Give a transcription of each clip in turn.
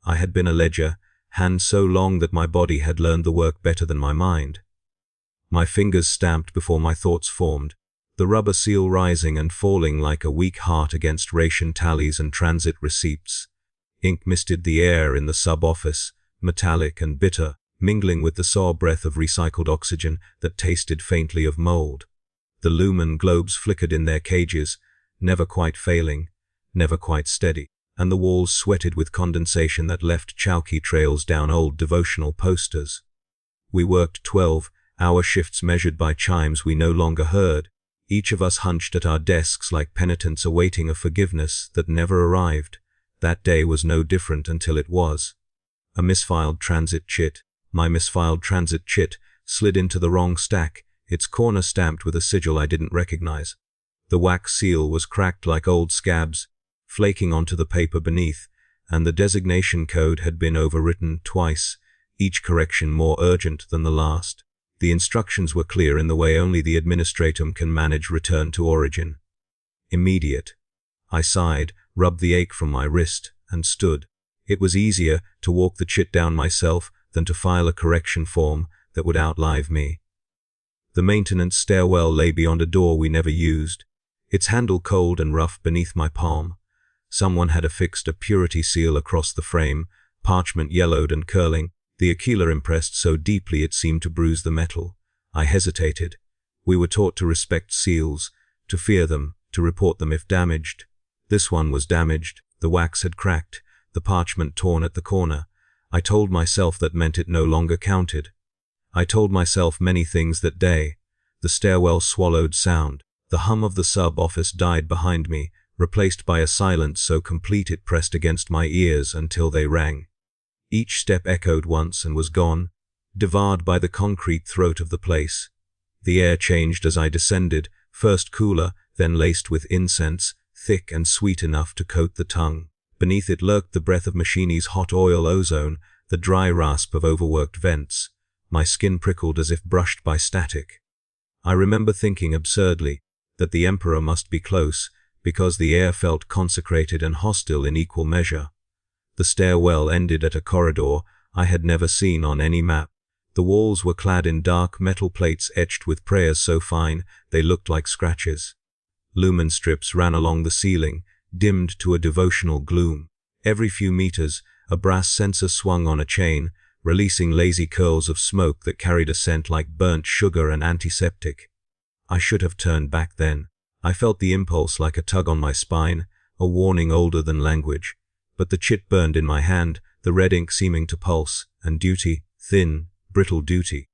I had been a ledger, hand so long that my body had learned the work better than my mind. My fingers stamped before my thoughts formed, the rubber seal rising and falling like a weak heart against ration tallies and transit receipts. Ink misted the air in the sub-office, metallic and bitter, mingling with the sour breath of recycled oxygen that tasted faintly of mold. The lumen globes flickered in their cages, never quite failing, never quite steady, and the walls sweated with condensation that left chalky trails down old devotional posters. We worked 12-hour shifts measured by chimes we no longer heard, each of us hunched at our desks like penitents awaiting a forgiveness that never arrived. That day was no different until it was. A misfiled transit chit, my misfiled transit chit, slid into the wrong stack, its corner stamped with a sigil I didn't recognize. The wax seal was cracked like old scabs, flaking onto the paper beneath, and the designation code had been overwritten twice, each correction more urgent than the last. The instructions were clear in the way only the administratum can manage return to origin. Immediate. I sighed, rubbed the ache from my wrist, and stood. It was easier to walk the chit down myself than to file a correction form that would outlive me. The maintenance stairwell lay beyond a door we never used, its handle cold and rough beneath my palm. Someone had affixed a purity seal across the frame, parchment yellowed and curling, the Aquila impressed so deeply it seemed to bruise the metal. I hesitated. We were taught to respect seals, to fear them, to report them if damaged. This one was damaged, the wax had cracked, the parchment torn at the corner. I told myself that meant it no longer counted. I told myself many things that day. The stairwell swallowed sound. The hum of the sub-office died behind me, replaced by a silence so complete it pressed against my ears until they rang. Each step echoed once and was gone, devoured by the concrete throat of the place. The air changed as I descended, first cooler, then laced with incense, thick and sweet enough to coat the tongue. Beneath it lurked the breath of Machini's hot oil ozone, the dry rasp of overworked vents. My skin prickled as if brushed by static. I remember thinking absurdly that the Emperor must be close, because the air felt consecrated and hostile in equal measure. The stairwell ended at a corridor I had never seen on any map. The walls were clad in dark metal plates etched with prayers so fine they looked like scratches. Lumen strips ran along the ceiling, dimmed to a devotional gloom. Every few meters, a brass censer swung on a chain, releasing lazy curls of smoke that carried a scent like burnt sugar and antiseptic. I should have turned back then. I felt the impulse like a tug on my spine, a warning older than language. But the chit burned in my hand, the red ink seeming to pulse, and duty, thin, brittle duty,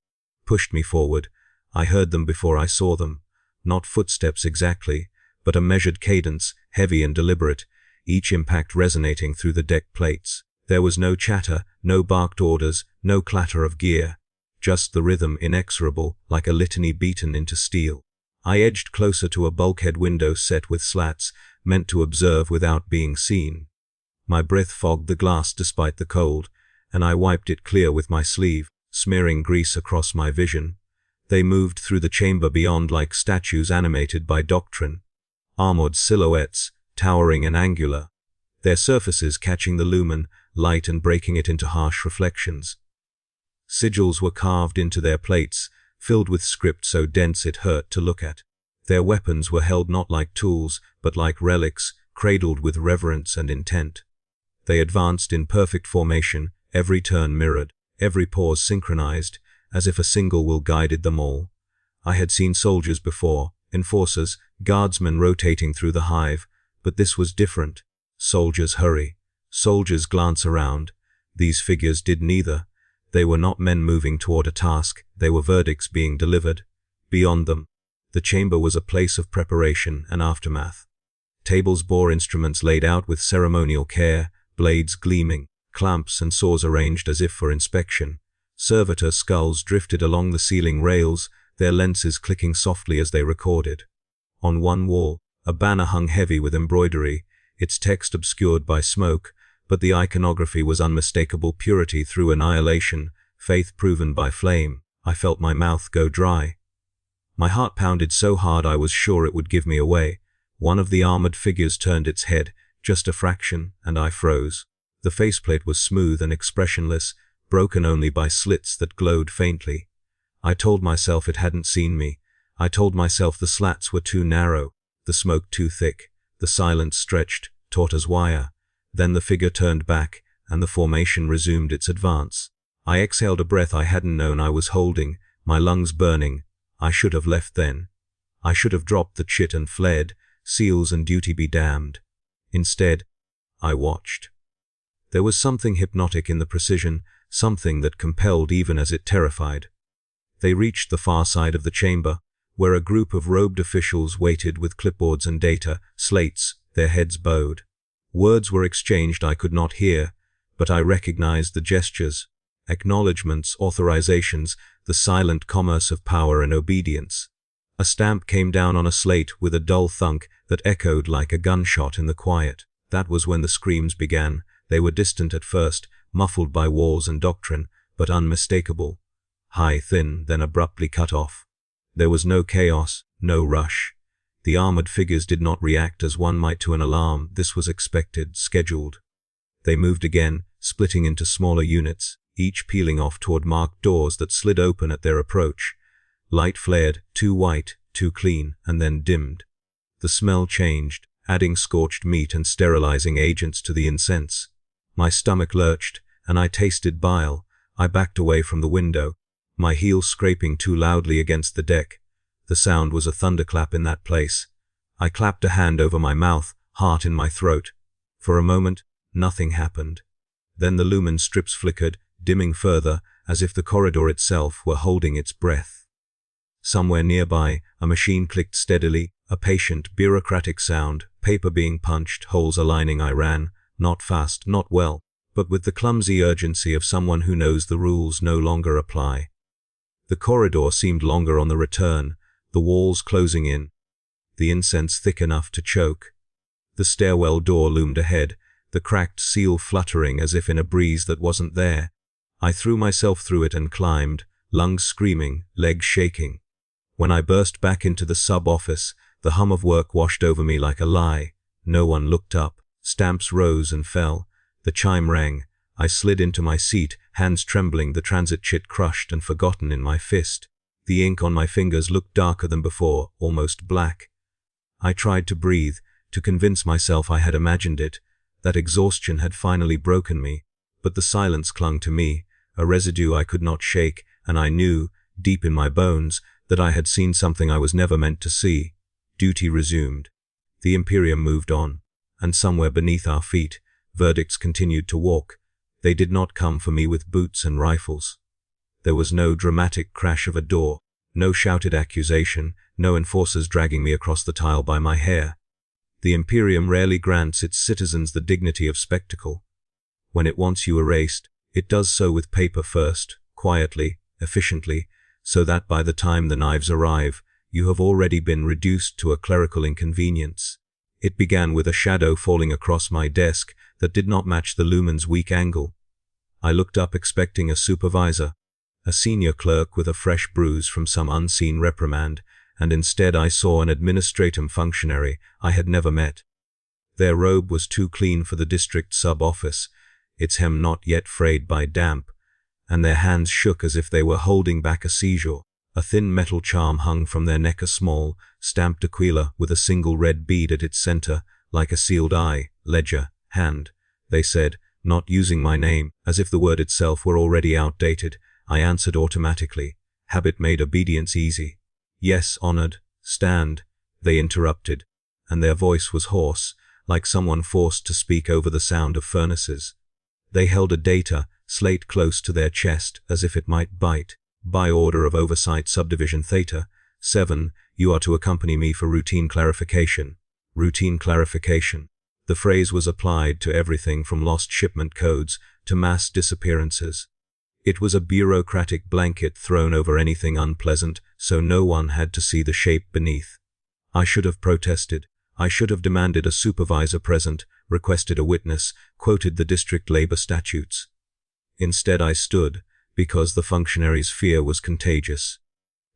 pushed me forward. I heard them before I saw them. Not footsteps exactly, but a measured cadence, heavy and deliberate, each impact resonating through the deck plates. There was no chatter, no barked orders, no clatter of gear. Just the rhythm inexorable, like a litany beaten into steel. I edged closer to a bulkhead window set with slats, meant to observe without being seen. My breath fogged the glass despite the cold, and I wiped it clear with my sleeve, smearing grease across my vision. They moved through the chamber beyond like statues animated by doctrine. Armored silhouettes, towering and angular. Their surfaces catching the lumen, light and breaking it into harsh reflections. Sigils were carved into their plates, filled with script so dense it hurt to look at. Their weapons were held not like tools, but like relics, cradled with reverence and intent. They advanced in perfect formation, every turn mirrored, every pause synchronized, as if a single will guided them all. I had seen soldiers before, enforcers, guardsmen rotating through the hive, but this was different. Soldiers hurry. Soldiers glance around. These figures did neither. They were not men moving toward a task, they were verdicts being delivered. Beyond them, the chamber was a place of preparation and aftermath. Tables bore instruments laid out with ceremonial care, blades gleaming, clamps and saws arranged as if for inspection. Servitor skulls drifted along the ceiling rails, their lenses clicking softly as they recorded. On one wall, a banner hung heavy with embroidery, its text obscured by smoke, but the iconography was unmistakable purity through annihilation, faith proven by flame. I felt my mouth go dry. My heart pounded so hard I was sure it would give me away. One of the armored figures turned its head, just a fraction, and I froze. The faceplate was smooth and expressionless, broken only by slits that glowed faintly. I told myself it hadn't seen me. I told myself the slats were too narrow, the smoke too thick, the silence stretched, taut as wire. Then the figure turned back, and the formation resumed its advance. I exhaled a breath I hadn't known I was holding, my lungs burning. I should have left then. I should have dropped the chit and fled, seals and duty be damned. Instead, I watched. There was something hypnotic in the precision, something that compelled even as it terrified. They reached the far side of the chamber, where a group of robed officials waited with clipboards and data, slates, their heads bowed. Words were exchanged I could not hear, but I recognized the gestures, acknowledgements, authorizations, the silent commerce of power and obedience. A stamp came down on a slate with a dull thunk that echoed like a gunshot in the quiet. That was when the screams began. They were distant at first, muffled by walls and doctrine, but unmistakable. High, thin, then abruptly cut off. There was no chaos, no rush. The armored figures did not react as one might to an alarm. This was expected, scheduled. They moved again, splitting into smaller units, each peeling off toward marked doors that slid open at their approach. Light flared, too white, too clean, and then dimmed. The smell changed, adding scorched meat and sterilizing agents to the incense. My stomach lurched, and I tasted bile. I backed away from the window, my heels scraping too loudly against the deck. The sound was a thunderclap in that place. I clapped a hand over my mouth, heart in my throat. For a moment, nothing happened. Then the lumen strips flickered, dimming further, as if the corridor itself were holding its breath. Somewhere nearby, a machine clicked steadily, a patient, bureaucratic sound, paper being punched, holes aligning. I ran, not fast, not well, but with the clumsy urgency of someone who knows the rules no longer apply. The corridor seemed longer on the return, the walls closing in, the incense thick enough to choke. The stairwell door loomed ahead, the cracked seal fluttering as if in a breeze that wasn't there. I threw myself through it and climbed, lungs screaming, legs shaking. When I burst back into the sub-office, the hum of work washed over me like a lie. No one looked up. Stamps rose and fell. The chime rang. I slid into my seat, hands trembling, the transit chit crushed and forgotten in my fist. The ink on my fingers looked darker than before, almost black. I tried to breathe, to convince myself I had imagined it, that exhaustion had finally broken me, but the silence clung to me, a residue I could not shake, and I knew, deep in my bones, that I had seen something I was never meant to see. Duty resumed. The Imperium moved on, and somewhere beneath our feet, verdicts continued to walk. They did not come for me with boots and rifles. There was no dramatic crash of a door, no shouted accusation, no enforcers dragging me across the tile by my hair. The Imperium rarely grants its citizens the dignity of spectacle. When it wants you erased, it does so with paper first, quietly, efficiently, so that by the time the knives arrive, you have already been reduced to a clerical inconvenience. It began with a shadow falling across my desk that did not match the lumen's weak angle. I looked up expecting a supervisor, a senior clerk with a fresh bruise from some unseen reprimand, and instead I saw an administratum functionary I had never met. Their robe was too clean for the district sub-office, its hem not yet frayed by damp, and their hands shook as if they were holding back a seizure. A thin metal charm hung from their neck, a small, stamped aquila with a single red bead at its center, like a sealed eye, ledger, hand. They said, not using my name, as if the word itself were already outdated. I answered automatically. Habit made obedience easy. Yes, honored. Stand. They interrupted, and their voice was hoarse, like someone forced to speak over the sound of furnaces. They held a data slate close to their chest, as if it might bite. By order of Oversight Subdivision Theta, 7, you are to accompany me for routine clarification. Routine clarification. The phrase was applied to everything from lost shipment codes to mass disappearances. It was a bureaucratic blanket thrown over anything unpleasant, so no one had to see the shape beneath. I should have protested. I should have demanded a supervisor present, requested a witness, quoted the district labor statutes. Instead I stood, because the functionaries' fear was contagious.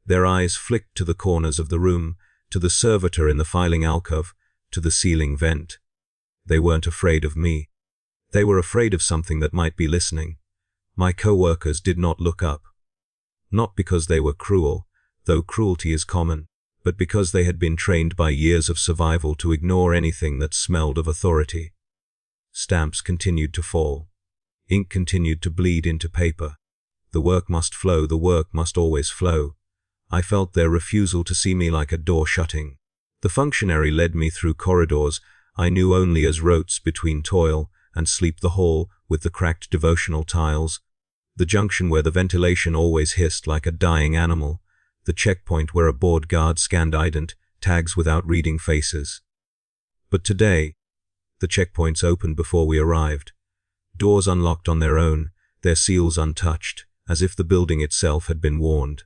Their eyes flicked to the corners of the room, to the servitor in the filing alcove, to the ceiling vent. They weren't afraid of me. They were afraid of something that might be listening. My co-workers did not look up. Not because they were cruel, though cruelty is common, but because they had been trained by years of survival to ignore anything that smelled of authority. Stamps continued to fall. Ink continued to bleed into paper. The work must flow, the work must always flow. I felt their refusal to see me like a door shutting. The functionary led me through corridors I knew only as rotes between toil and sleep, the hall with the cracked devotional tiles, the junction where the ventilation always hissed like a dying animal, the checkpoint where a bored guard scanned ident tags without reading faces. But today, the checkpoints opened before we arrived. Doors unlocked on their own, their seals untouched, as if the building itself had been warned.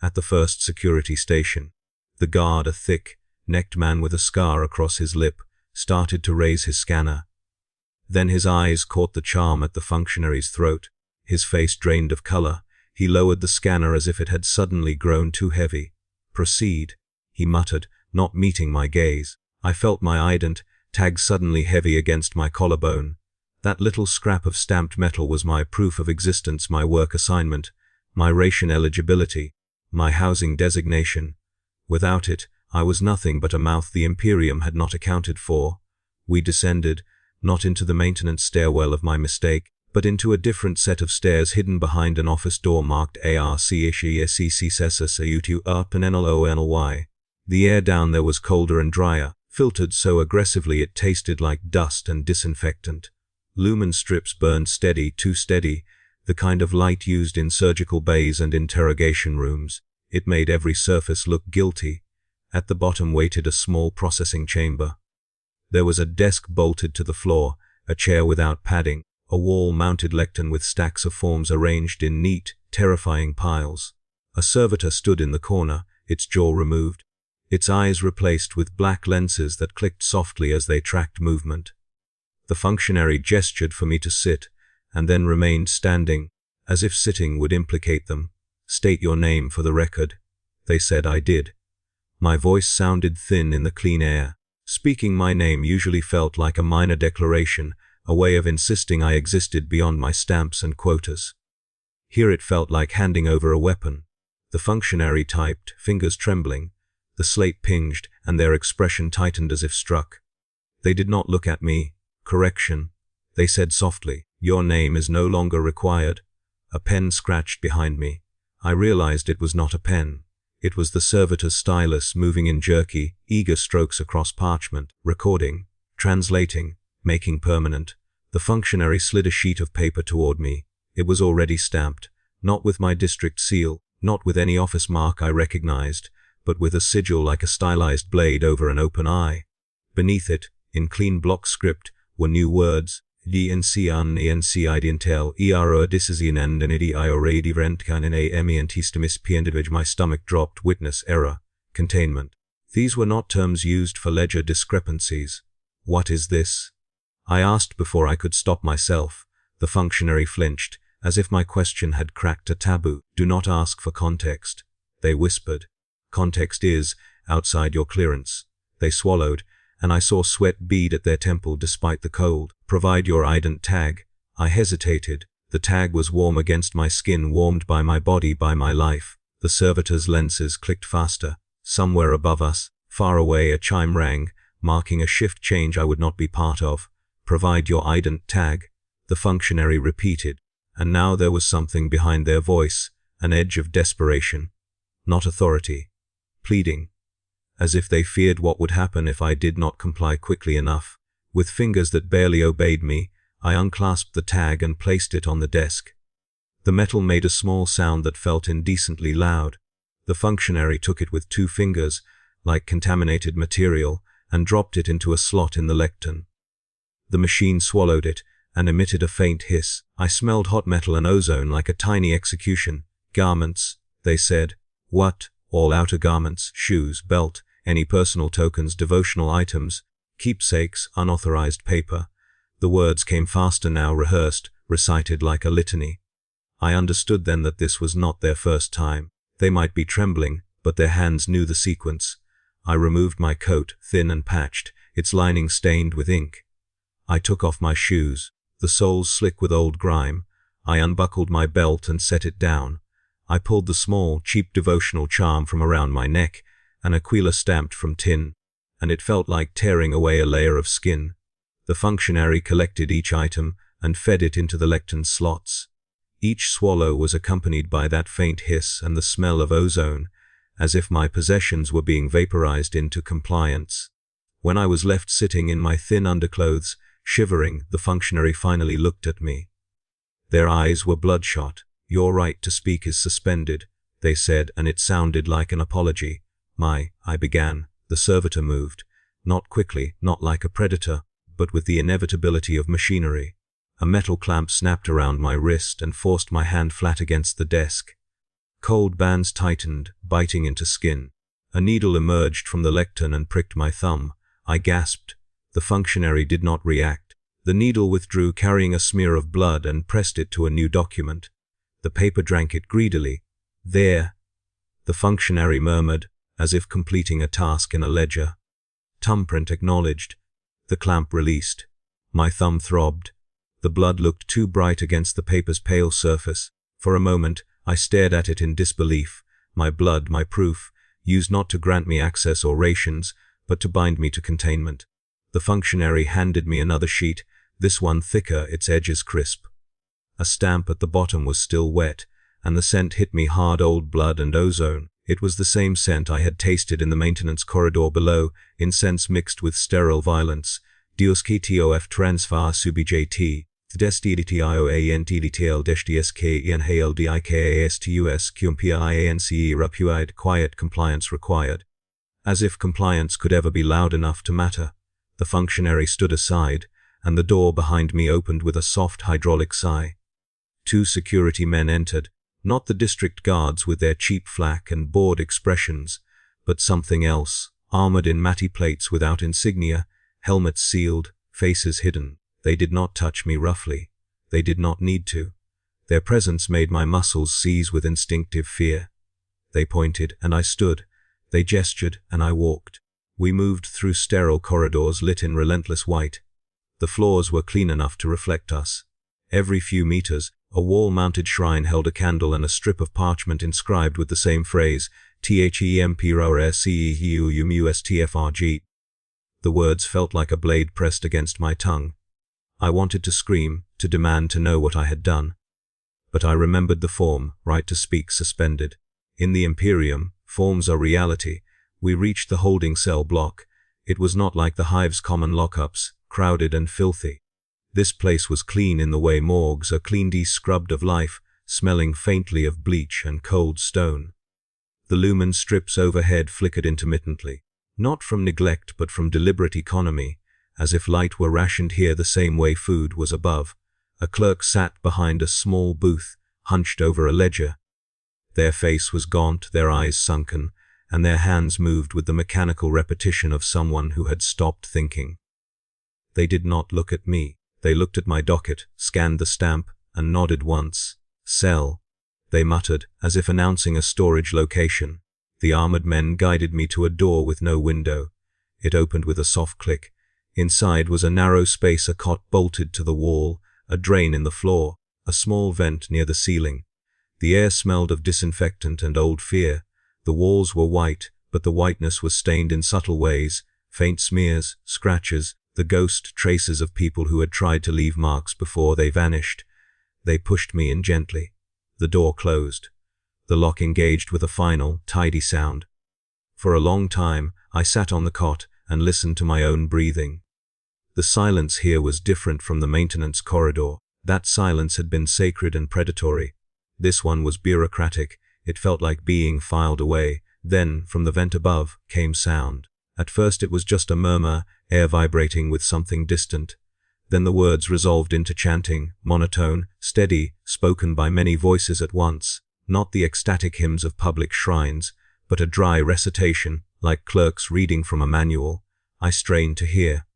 At the first security station, the guard, a thick-necked man with a scar across his lip, started to raise his scanner. Then his eyes caught the charm at the functionary's throat. His face drained of color. He lowered the scanner as if it had suddenly grown too heavy. "Proceed," he muttered, not meeting my gaze. I felt my ident tag suddenly heavy against my collarbone. That little scrap of stamped metal was my proof of existence, my work assignment, my ration eligibility, my housing designation. Without it, I was nothing but a mouth the Imperium had not accounted for. We descended, not into the maintenance stairwell of my mistake, but into a different set of stairs hidden behind an office door marked ARCHESCCSSUTURPNLONLY. The air down there was colder and drier, filtered so aggressively it tasted like dust and disinfectant. Lumen strips burned steady, too steady, the kind of light used in surgical bays and interrogation rooms. It made every surface look guilty. At the bottom waited a small processing chamber. There was a desk bolted to the floor, a chair without padding, a wall-mounted lectern with stacks of forms arranged in neat, terrifying piles. A servitor stood in the corner, its jaw removed, its eyes replaced with black lenses that clicked softly as they tracked movement. The functionary gestured for me to sit, and then remained standing, as if sitting would implicate them. "State your name for the record." They said I did. My voice sounded thin in the clean air. Speaking my name usually felt like a minor declaration, a way of insisting I existed beyond my stamps and quotas. Here it felt like handing over a weapon. The functionary typed, fingers trembling. The slate pinged, and their expression tightened as if struck. They did not look at me. Correction. They said softly, "Your name is no longer required." A pen scratched behind me. I realized it was not a pen. It was the servitor's stylus moving in jerky, eager strokes across parchment, recording, translating, making permanent. The functionary slid a sheet of paper toward me. It was already stamped, not with my district seal, not with any office mark I recognized, but with a sigil like a stylized blade over an open eye. Beneath it, in clean block script, were new words. DNCIDNTEL ERO DICISINENDENIDI IORADI VRENTKANINA EMIENTISTEMIS. My stomach dropped. Witness error. Containment. These were not terms used for ledger discrepancies. What is this? I asked before I could stop myself. The functionary flinched, as if my question had cracked a taboo. "Do not ask for context," they whispered. "Context is outside your clearance." They swallowed, and I saw sweat bead at their temple despite the cold. "Provide your ident tag." I hesitated. The tag was warm against my skin, warmed by my body, by my life. The servitor's lenses clicked faster. Somewhere above us, far away, a chime rang, marking a shift change I would not be part of. "Provide your ident tag," the functionary repeated, and now there was something behind their voice, an edge of desperation. Not authority. Pleading. As if they feared what would happen if I did not comply quickly enough. With fingers that barely obeyed me, I unclasped the tag and placed it on the desk. The metal made a small sound that felt indecently loud. The functionary took it with 2 fingers, like contaminated material, and dropped it into a slot in the lectern. The machine swallowed it and emitted a faint hiss. I smelled hot metal and ozone like a tiny execution. "Garments," they said. "What?" "All outer garments, shoes, belt, any personal tokens, devotional items, keepsakes, unauthorized paper." The words came faster now, rehearsed, recited like a litany. I understood then that this was not their first time. They might be trembling, but their hands knew the sequence. I removed my coat, thin and patched, its lining stained with ink. I took off my shoes. the soles slick with old grime. I unbuckled my belt and set it down. I pulled the small, cheap devotional charm from around my neck, an aquila stamped from tin, and it felt like tearing away a layer of skin. The functionary collected each item and fed it into the lectern slots. Each swallow was accompanied by that faint hiss and the smell of ozone, as if my possessions were being vaporized into compliance. When I was left sitting in my thin underclothes, shivering, the functionary finally looked at me. Their eyes were bloodshot. "Your right to speak is suspended," they said, and it sounded like an apology. I began. The servitor moved. Not quickly, not like a predator, but with the inevitability of machinery. A metal clamp snapped around my wrist and forced my hand flat against the desk. Cold bands tightened, biting into skin. A needle emerged from the lectern and pricked my thumb. I gasped. The functionary did not react. The needle withdrew, carrying a smear of blood, and pressed it to a new document. The paper drank it greedily. "There," the functionary murmured, as if completing a task in a ledger. Thumbprint acknowledged. The clamp released. My thumb throbbed. The blood looked too bright against the paper's pale surface. For a moment, I stared at it in disbelief. My blood, my proof, used not to grant me access or rations, but to bind me to containment. The functionary handed me another sheet, this one thicker, its edges crisp. A stamp at the bottom was still wet, and the scent hit me hard: old blood and ozone. It was the same scent I had tasted in the maintenance corridor below, incense mixed with sterile violence. Dios que tof transfer subjt, destiditioantdtl dstsk inhaldikastus cumpia rapuide. Quiet compliance required. As if compliance could ever be loud enough to matter. The functionary stood aside, and the door behind me opened with a soft hydraulic sigh. 2 security men entered, not the district guards with their cheap flak and bored expressions, but something else, armored in matty plates without insignia, helmets sealed, faces hidden. They did not touch me roughly. They did not need to. Their presence made my muscles seize with instinctive fear. They pointed, and I stood. They gestured, and I walked. We moved through sterile corridors lit in relentless white. The floors were clean enough to reflect us. Every few meters, a wall-mounted shrine held a candle and a strip of parchment inscribed with the same phrase, THEMPRORCEUMUSTFRG. The words felt like a blade pressed against my tongue. I wanted to scream, to demand to know what I had done. But I remembered the form, right to speak suspended. In the Imperium, forms are reality. We reached the holding cell block. It was not like the hive's common lockups, crowded and filthy. This place was clean in the way morgues are clean, de-scrubbed of life, smelling faintly of bleach and cold stone. The lumen strips overhead flickered intermittently, not from neglect but from deliberate economy, as if light were rationed here the same way food was above. A clerk sat behind a small booth, hunched over a ledger. Their face was gaunt, their eyes sunken, and their hands moved with the mechanical repetition of someone who had stopped thinking. They did not look at me. They looked at my docket, scanned the stamp, and nodded once. "Cell," they muttered, as if announcing a storage location. The armored men guided me to a door with no window. It opened with a soft click. Inside was a narrow space, a cot bolted to the wall, a drain in the floor, a small vent near the ceiling. The air smelled of disinfectant and old fear. The walls were white, but the whiteness was stained in subtle ways, faint smears, scratches, the ghost traces of people who had tried to leave marks before they vanished. They pushed me in gently. The door closed. The lock engaged with a final, tidy sound. For a long time, I sat on the cot and listened to my own breathing. The silence here was different from the maintenance corridor. That silence had been sacred and predatory. This one was bureaucratic. It felt like being filed away. Then, from the vent above, came sound. At first it was just a murmur, air vibrating with something distant. Then the words resolved into chanting, monotone, steady, spoken by many voices at once. Not the ecstatic hymns of public shrines, but a dry recitation, like clerks reading from a manual. I strained to hear.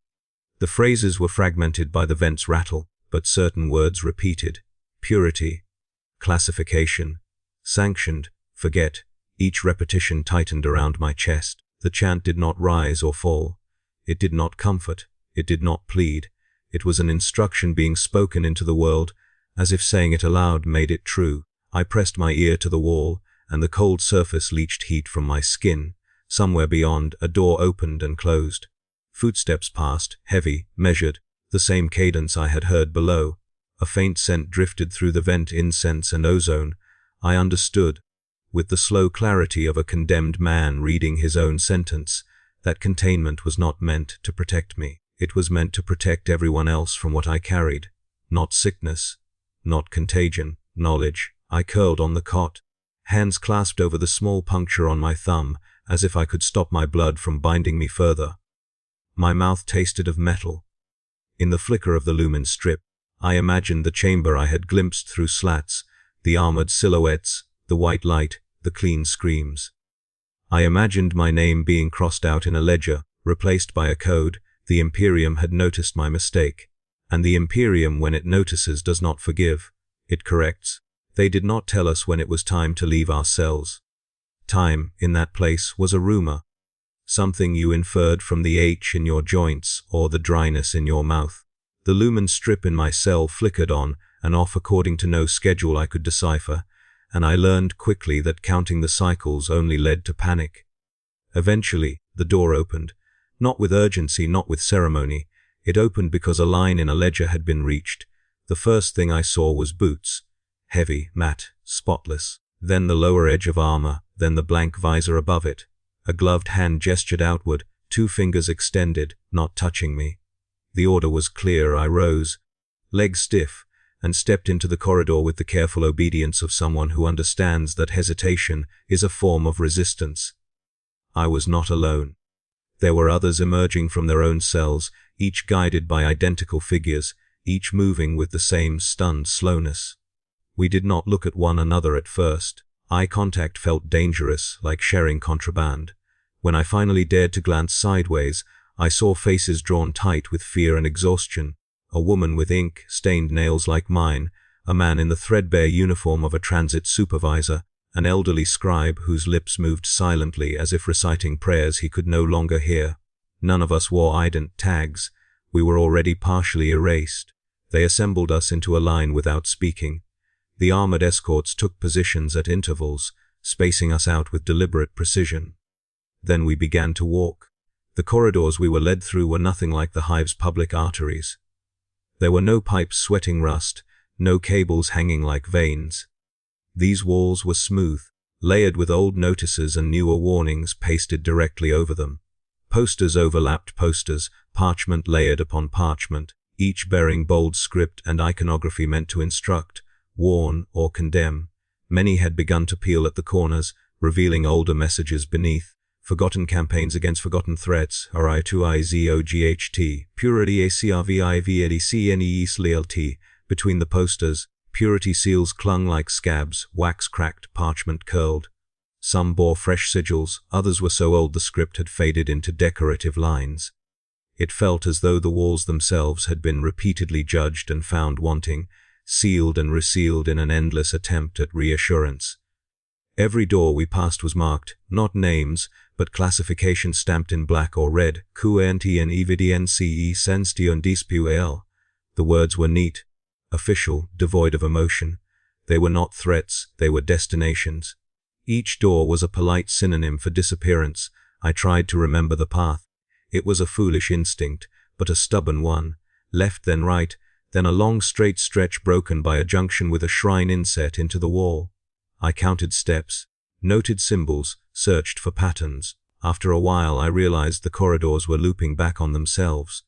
The phrases were fragmented by the vent's rattle, but certain words repeated. Purity, classification, sanctioned, forget. Each repetition tightened around my chest. The chant did not rise or fall. It did not comfort. It did not plead. It was an instruction being spoken into the world, as if saying it aloud made it true. I pressed my ear to the wall, and the cold surface leached heat from my skin. Somewhere beyond, a door opened and closed. Footsteps passed, heavy, measured, the same cadence I had heard below. A faint scent drifted through the vent, incense and ozone. I understood, with the slow clarity of a condemned man reading his own sentence, that containment was not meant to protect me. It was meant to protect everyone else from what I carried. Not sickness, not contagion, knowledge. I curled on the cot, hands clasped over the small puncture on my thumb, as if I could stop my blood from binding me further. My mouth tasted of metal. In the flicker of the lumen strip, I imagined the chamber I had glimpsed through slats, the armored silhouettes, the white light, the clean screams. I imagined my name being crossed out in a ledger, replaced by a code. The Imperium had noticed my mistake. And the Imperium, when it notices, does not forgive. It corrects. They did not tell us when it was time to leave our cells. Time, in that place, was a rumor. Something you inferred from the ache in your joints or the dryness in your mouth. The lumen strip in my cell flickered on and off according to no schedule I could decipher, and I learned quickly that counting the cycles only led to panic. Eventually, the door opened. Not with urgency, not with ceremony. It opened because a line in a ledger had been reached. The first thing I saw was boots. Heavy, matte, spotless. Then the lower edge of armor, then the blank visor above it. A gloved hand gestured outward, 2 fingers extended, not touching me. The order was clear. I rose, legs stiff, and stepped into the corridor with the careful obedience of someone who understands that hesitation is a form of resistance. I was not alone. There were others emerging from their own cells, each guided by identical figures, each moving with the same stunned slowness. We did not look at one another at first. Eye contact felt dangerous, like sharing contraband. When I finally dared to glance sideways, I saw faces drawn tight with fear and exhaustion. A woman with ink-stained nails like mine, a man in the threadbare uniform of a transit supervisor, an elderly scribe whose lips moved silently as if reciting prayers he could no longer hear. None of us wore ident tags. We were already partially erased. They assembled us into a line without speaking. The armored escorts took positions at intervals, spacing us out with deliberate precision. Then we began to walk. The corridors we were led through were nothing like the hive's public arteries. There were no pipes sweating rust, no cables hanging like veins. These walls were smooth, layered with old notices and newer warnings pasted directly over them. Posters overlapped posters, parchment layered upon parchment, each bearing bold script and iconography meant to instruct, warn, or condemn. Many had begun to peel at the corners, revealing older messages beneath. Forgotten campaigns against forgotten threats, RI2IZOGHT, Purity ACRVIVEDCNEESLLT. Between the posters, purity seals clung like scabs, wax cracked, parchment curled. Some bore fresh sigils, others were so old the script had faded into decorative lines. It felt as though the walls themselves had been repeatedly judged and found wanting, sealed and resealed in an endless attempt at reassurance. Every door we passed was marked, not names, but classification stamped in black or red, QNTN EVDNCE Senstion DSPUAL. The words were neat, official, devoid of emotion. They were not threats, they were destinations. Each door was a polite synonym for disappearance. I tried to remember the path. It was a foolish instinct, but a stubborn one. Left then right, then a long straight stretch broken by a junction with a shrine inset into the wall. I counted steps, noted symbols, searched for patterns. After a while I realized the corridors were looping back on themselves.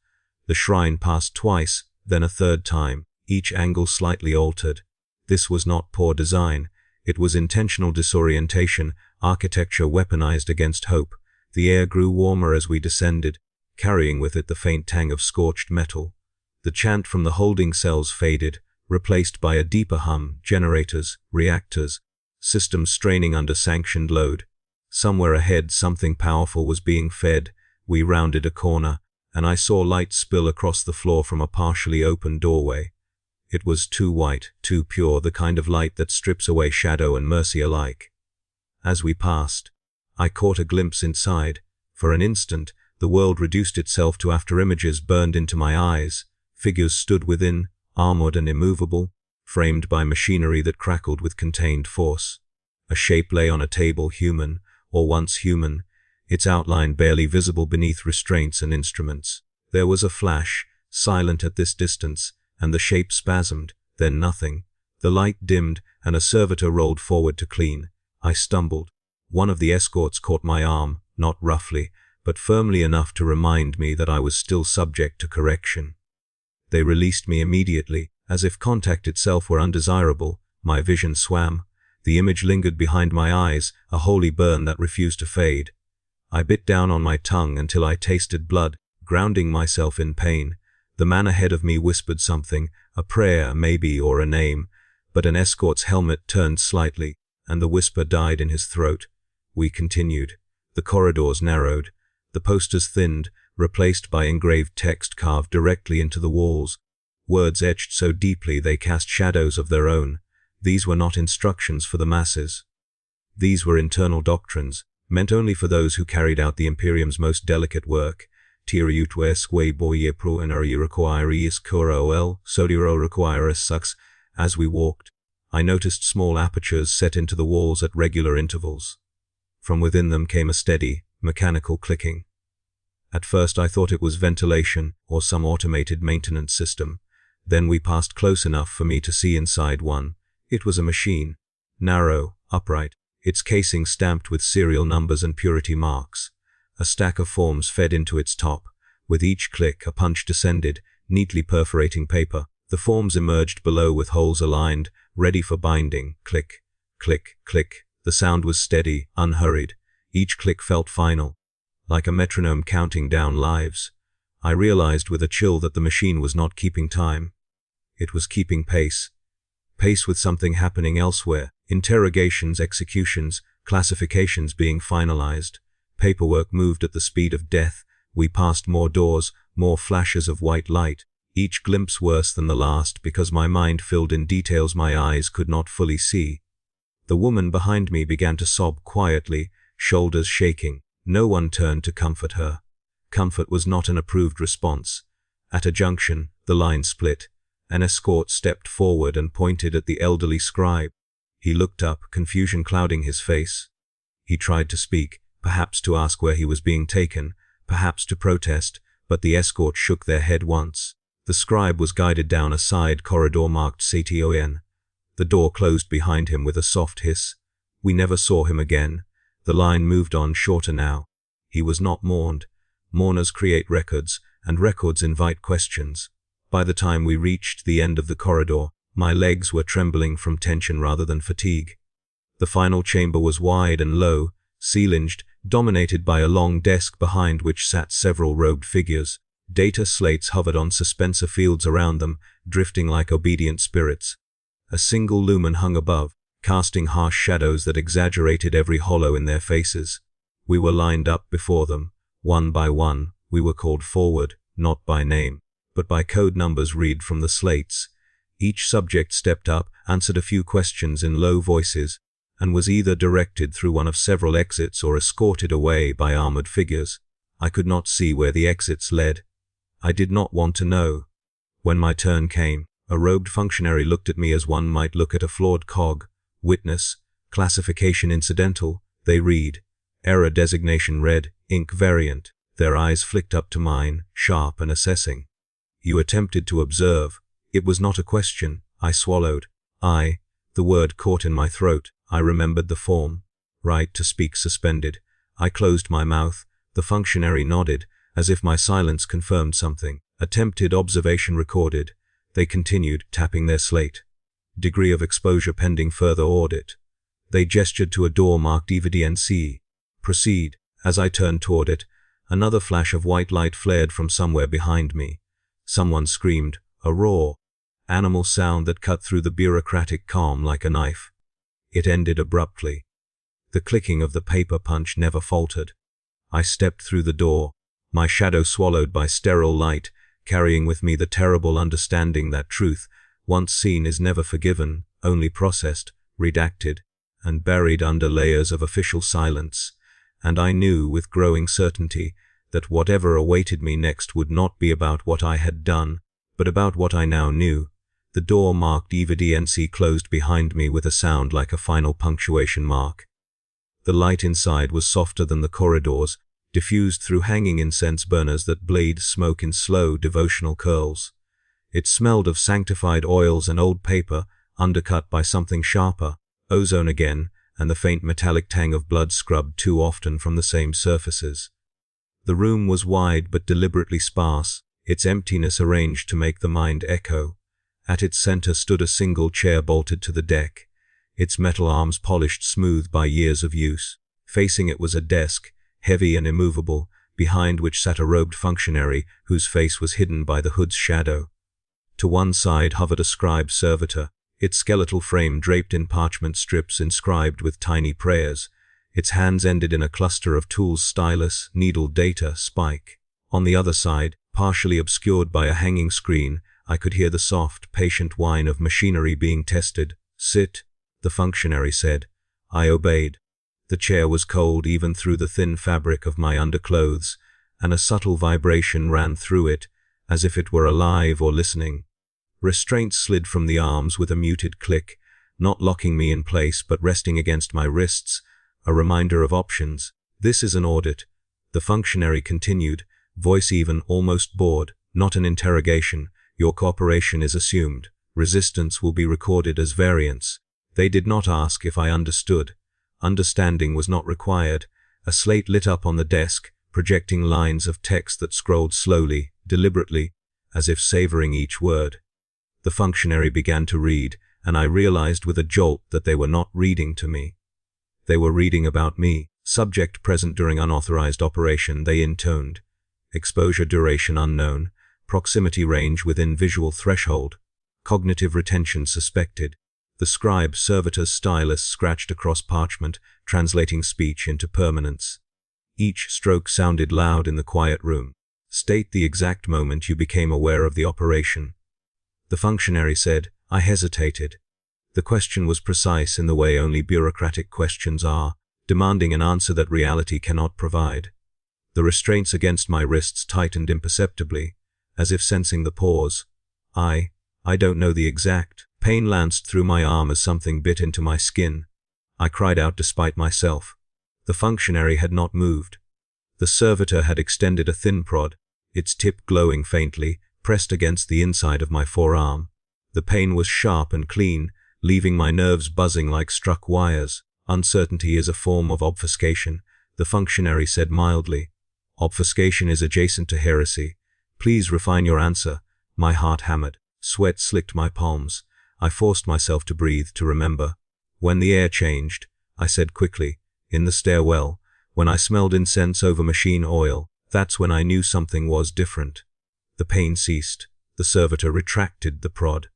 The shrine passed twice, then a third time, each angle slightly altered. This was not poor design. It was intentional disorientation, architecture weaponized against hope. The air grew warmer as we descended, carrying with it the faint tang of scorched metal. The chant from the holding cells faded, replaced by a deeper hum, generators, reactors, systems straining under sanctioned load. Somewhere ahead something powerful was being fed. We rounded a corner, and I saw light spill across the floor from a partially open doorway. It was too white, too pure, the kind of light that strips away shadow and mercy alike. As we passed, I caught a glimpse inside. For an instant, the world reduced itself to afterimages burned into my eyes. Figures stood within, armored and immovable, framed by machinery that crackled with contained force. A shape lay on a table, human, or once human, its outline barely visible beneath restraints and instruments. There was a flash, silent at this distance, and the shape spasmed, then nothing. The light dimmed, and a servitor rolled forward to clean. I stumbled. One of the escorts caught my arm, not roughly, but firmly enough to remind me that I was still subject to correction. They released me immediately, as if contact itself were undesirable. My vision swam. The image lingered behind my eyes, a holy burn that refused to fade. I bit down on my tongue until I tasted blood, grounding myself in pain. The man ahead of me whispered something, a prayer maybe, or a name, but an escort's helmet turned slightly, and the whisper died in his throat. We continued. The corridors narrowed. The posters thinned, replaced by engraved text carved directly into the walls. Words etched so deeply they cast shadows of their own. These were not instructions for the masses. These were internal doctrines, meant only for those who carried out the Imperium's most delicate work. Tiriutwes boye pro enari requiris cura ol, sodiro requiris sucks. As we walked, I noticed small apertures set into the walls at regular intervals. From within them came a steady, mechanical clicking. At first I thought it was ventilation or some automated maintenance system. Then we passed close enough for me to see inside one. It was a machine. Narrow, upright, its casing stamped with serial numbers and purity marks. A stack of forms fed into its top. With each click, a punch descended, neatly perforating paper. The forms emerged below with holes aligned, ready for binding. Click, click, click. The sound was steady, unhurried. Each click felt final, like a metronome counting down lives. I realized with a chill that the machine was not keeping time. It was keeping pace. Pace with something happening elsewhere. Interrogations, executions, classifications being finalized. Paperwork moved at the speed of death. We passed more doors, more flashes of white light, each glimpse worse than the last because my mind filled in details my eyes could not fully see. The woman behind me began to sob quietly, shoulders shaking. No one turned to comfort her. Comfort was not an approved response. At a junction, the line split. An escort stepped forward and pointed at the elderly scribe. He looked up, confusion clouding his face. He tried to speak, perhaps to ask where he was being taken, perhaps to protest, but the escort shook their head once. The scribe was guided down a side corridor marked CTON. The door closed behind him with a soft hiss. We never saw him again. The line moved on shorter now. He was not mourned. Mourners create records, and records invite questions. By the time we reached the end of the corridor, my legs were trembling from tension rather than fatigue. The final chamber was wide and low, ceilinged, dominated by a long desk behind which sat several robed figures. Data slates hovered on suspensor fields around them, drifting like obedient spirits. A single lumen hung above, casting harsh shadows that exaggerated every hollow in their faces. We were lined up before them. One by one, we were called forward, not by name, but by code numbers read from the slates. Each subject stepped up, answered a few questions in low voices, and was either directed through one of several exits or escorted away by armored figures. I could not see where the exits led. I did not want to know. When my turn came, a robed functionary looked at me as one might look at a flawed cog. Witness, classification incidental, they read. Error designation red, ink variant. Their eyes flicked up to mine, sharp and assessing. You attempted to observe. It was not a question. I swallowed. The word caught in my throat. I remembered the form. Right to speak suspended. I closed my mouth. The functionary nodded, as if my silence confirmed something. Attempted observation recorded. They continued, tapping their slate. Degree of exposure pending further audit. They gestured to a door marked EVDNC. Proceed. As I turned toward it, another flash of white light flared from somewhere behind me. Someone screamed, a roar. Animal sound that cut through the bureaucratic calm like a knife. It ended abruptly. The clicking of the paper punch never faltered. I stepped through the door, my shadow swallowed by sterile light, carrying with me the terrible understanding that truth, once seen, is never forgiven, only processed, redacted, and buried under layers of official silence. And I knew with growing certainty that whatever awaited me next would not be about what I had done, But about what I now knew, the door marked evidence closed behind me with a sound like a final punctuation mark. The light inside was softer than the corridors, diffused through hanging incense burners that blazed smoke in slow, devotional curls. It smelled of sanctified oils and old paper, undercut by something sharper, ozone again, and the faint metallic tang of blood scrubbed too often from the same surfaces. The room was wide but deliberately sparse, its emptiness arranged to make the mind echo. At its center stood a single chair bolted to the deck, its metal arms polished smooth by years of use. Facing it was a desk, heavy and immovable, behind which sat a robed functionary whose face was hidden by the hood's shadow. To one side hovered a scribe servitor, its skeletal frame draped in parchment strips inscribed with tiny prayers. Its hands ended in a cluster of tools: stylus, needle, data, spike. On the other side, partially obscured by a hanging screen, I could hear the soft, patient whine of machinery being tested. "Sit," the functionary said. I obeyed. The chair was cold even through the thin fabric of my underclothes, and a subtle vibration ran through it, as if it were alive or listening. Restraints slid from the arms with a muted click, not locking me in place but resting against my wrists, a reminder of options. "This is an audit," the functionary continued, voice even, almost bored. "Not an interrogation. Your cooperation is assumed. Resistance will be recorded as variance." They did not ask if I understood. Understanding was not required. A slate lit up on the desk, projecting lines of text that scrolled slowly, deliberately, as if savoring each word. The functionary began to read, and I realized with a jolt that they were not reading to me. They were reading about me. Subject present during unauthorized operation, they intoned. Exposure duration unknown. Proximity range within visual threshold. Cognitive retention suspected. The scribe servitor's stylus scratched across parchment, translating speech into permanence. Each stroke sounded loud in the quiet room. "State the exact moment you became aware of the operation," the functionary said. I hesitated. The question was precise in the way only bureaucratic questions are, demanding an answer that reality cannot provide. The restraints against my wrists tightened imperceptibly, as if sensing the pause. I don't know the exact. Pain lanced through my arm as something bit into my skin. I cried out despite myself. The functionary had not moved. The servitor had extended a thin prod, its tip glowing faintly, pressed against the inside of my forearm. The pain was sharp and clean, leaving my nerves buzzing like struck wires. "Uncertainty is a form of obfuscation," the functionary said mildly. "Obfuscation is adjacent to heresy. Please refine your answer." My heart hammered. Sweat slicked my palms. I forced myself to breathe, to remember. "When the air changed," I said quickly. "In the stairwell, when I smelled incense over machine oil, that's when I knew something was different." The pain ceased. The servitor retracted the prod.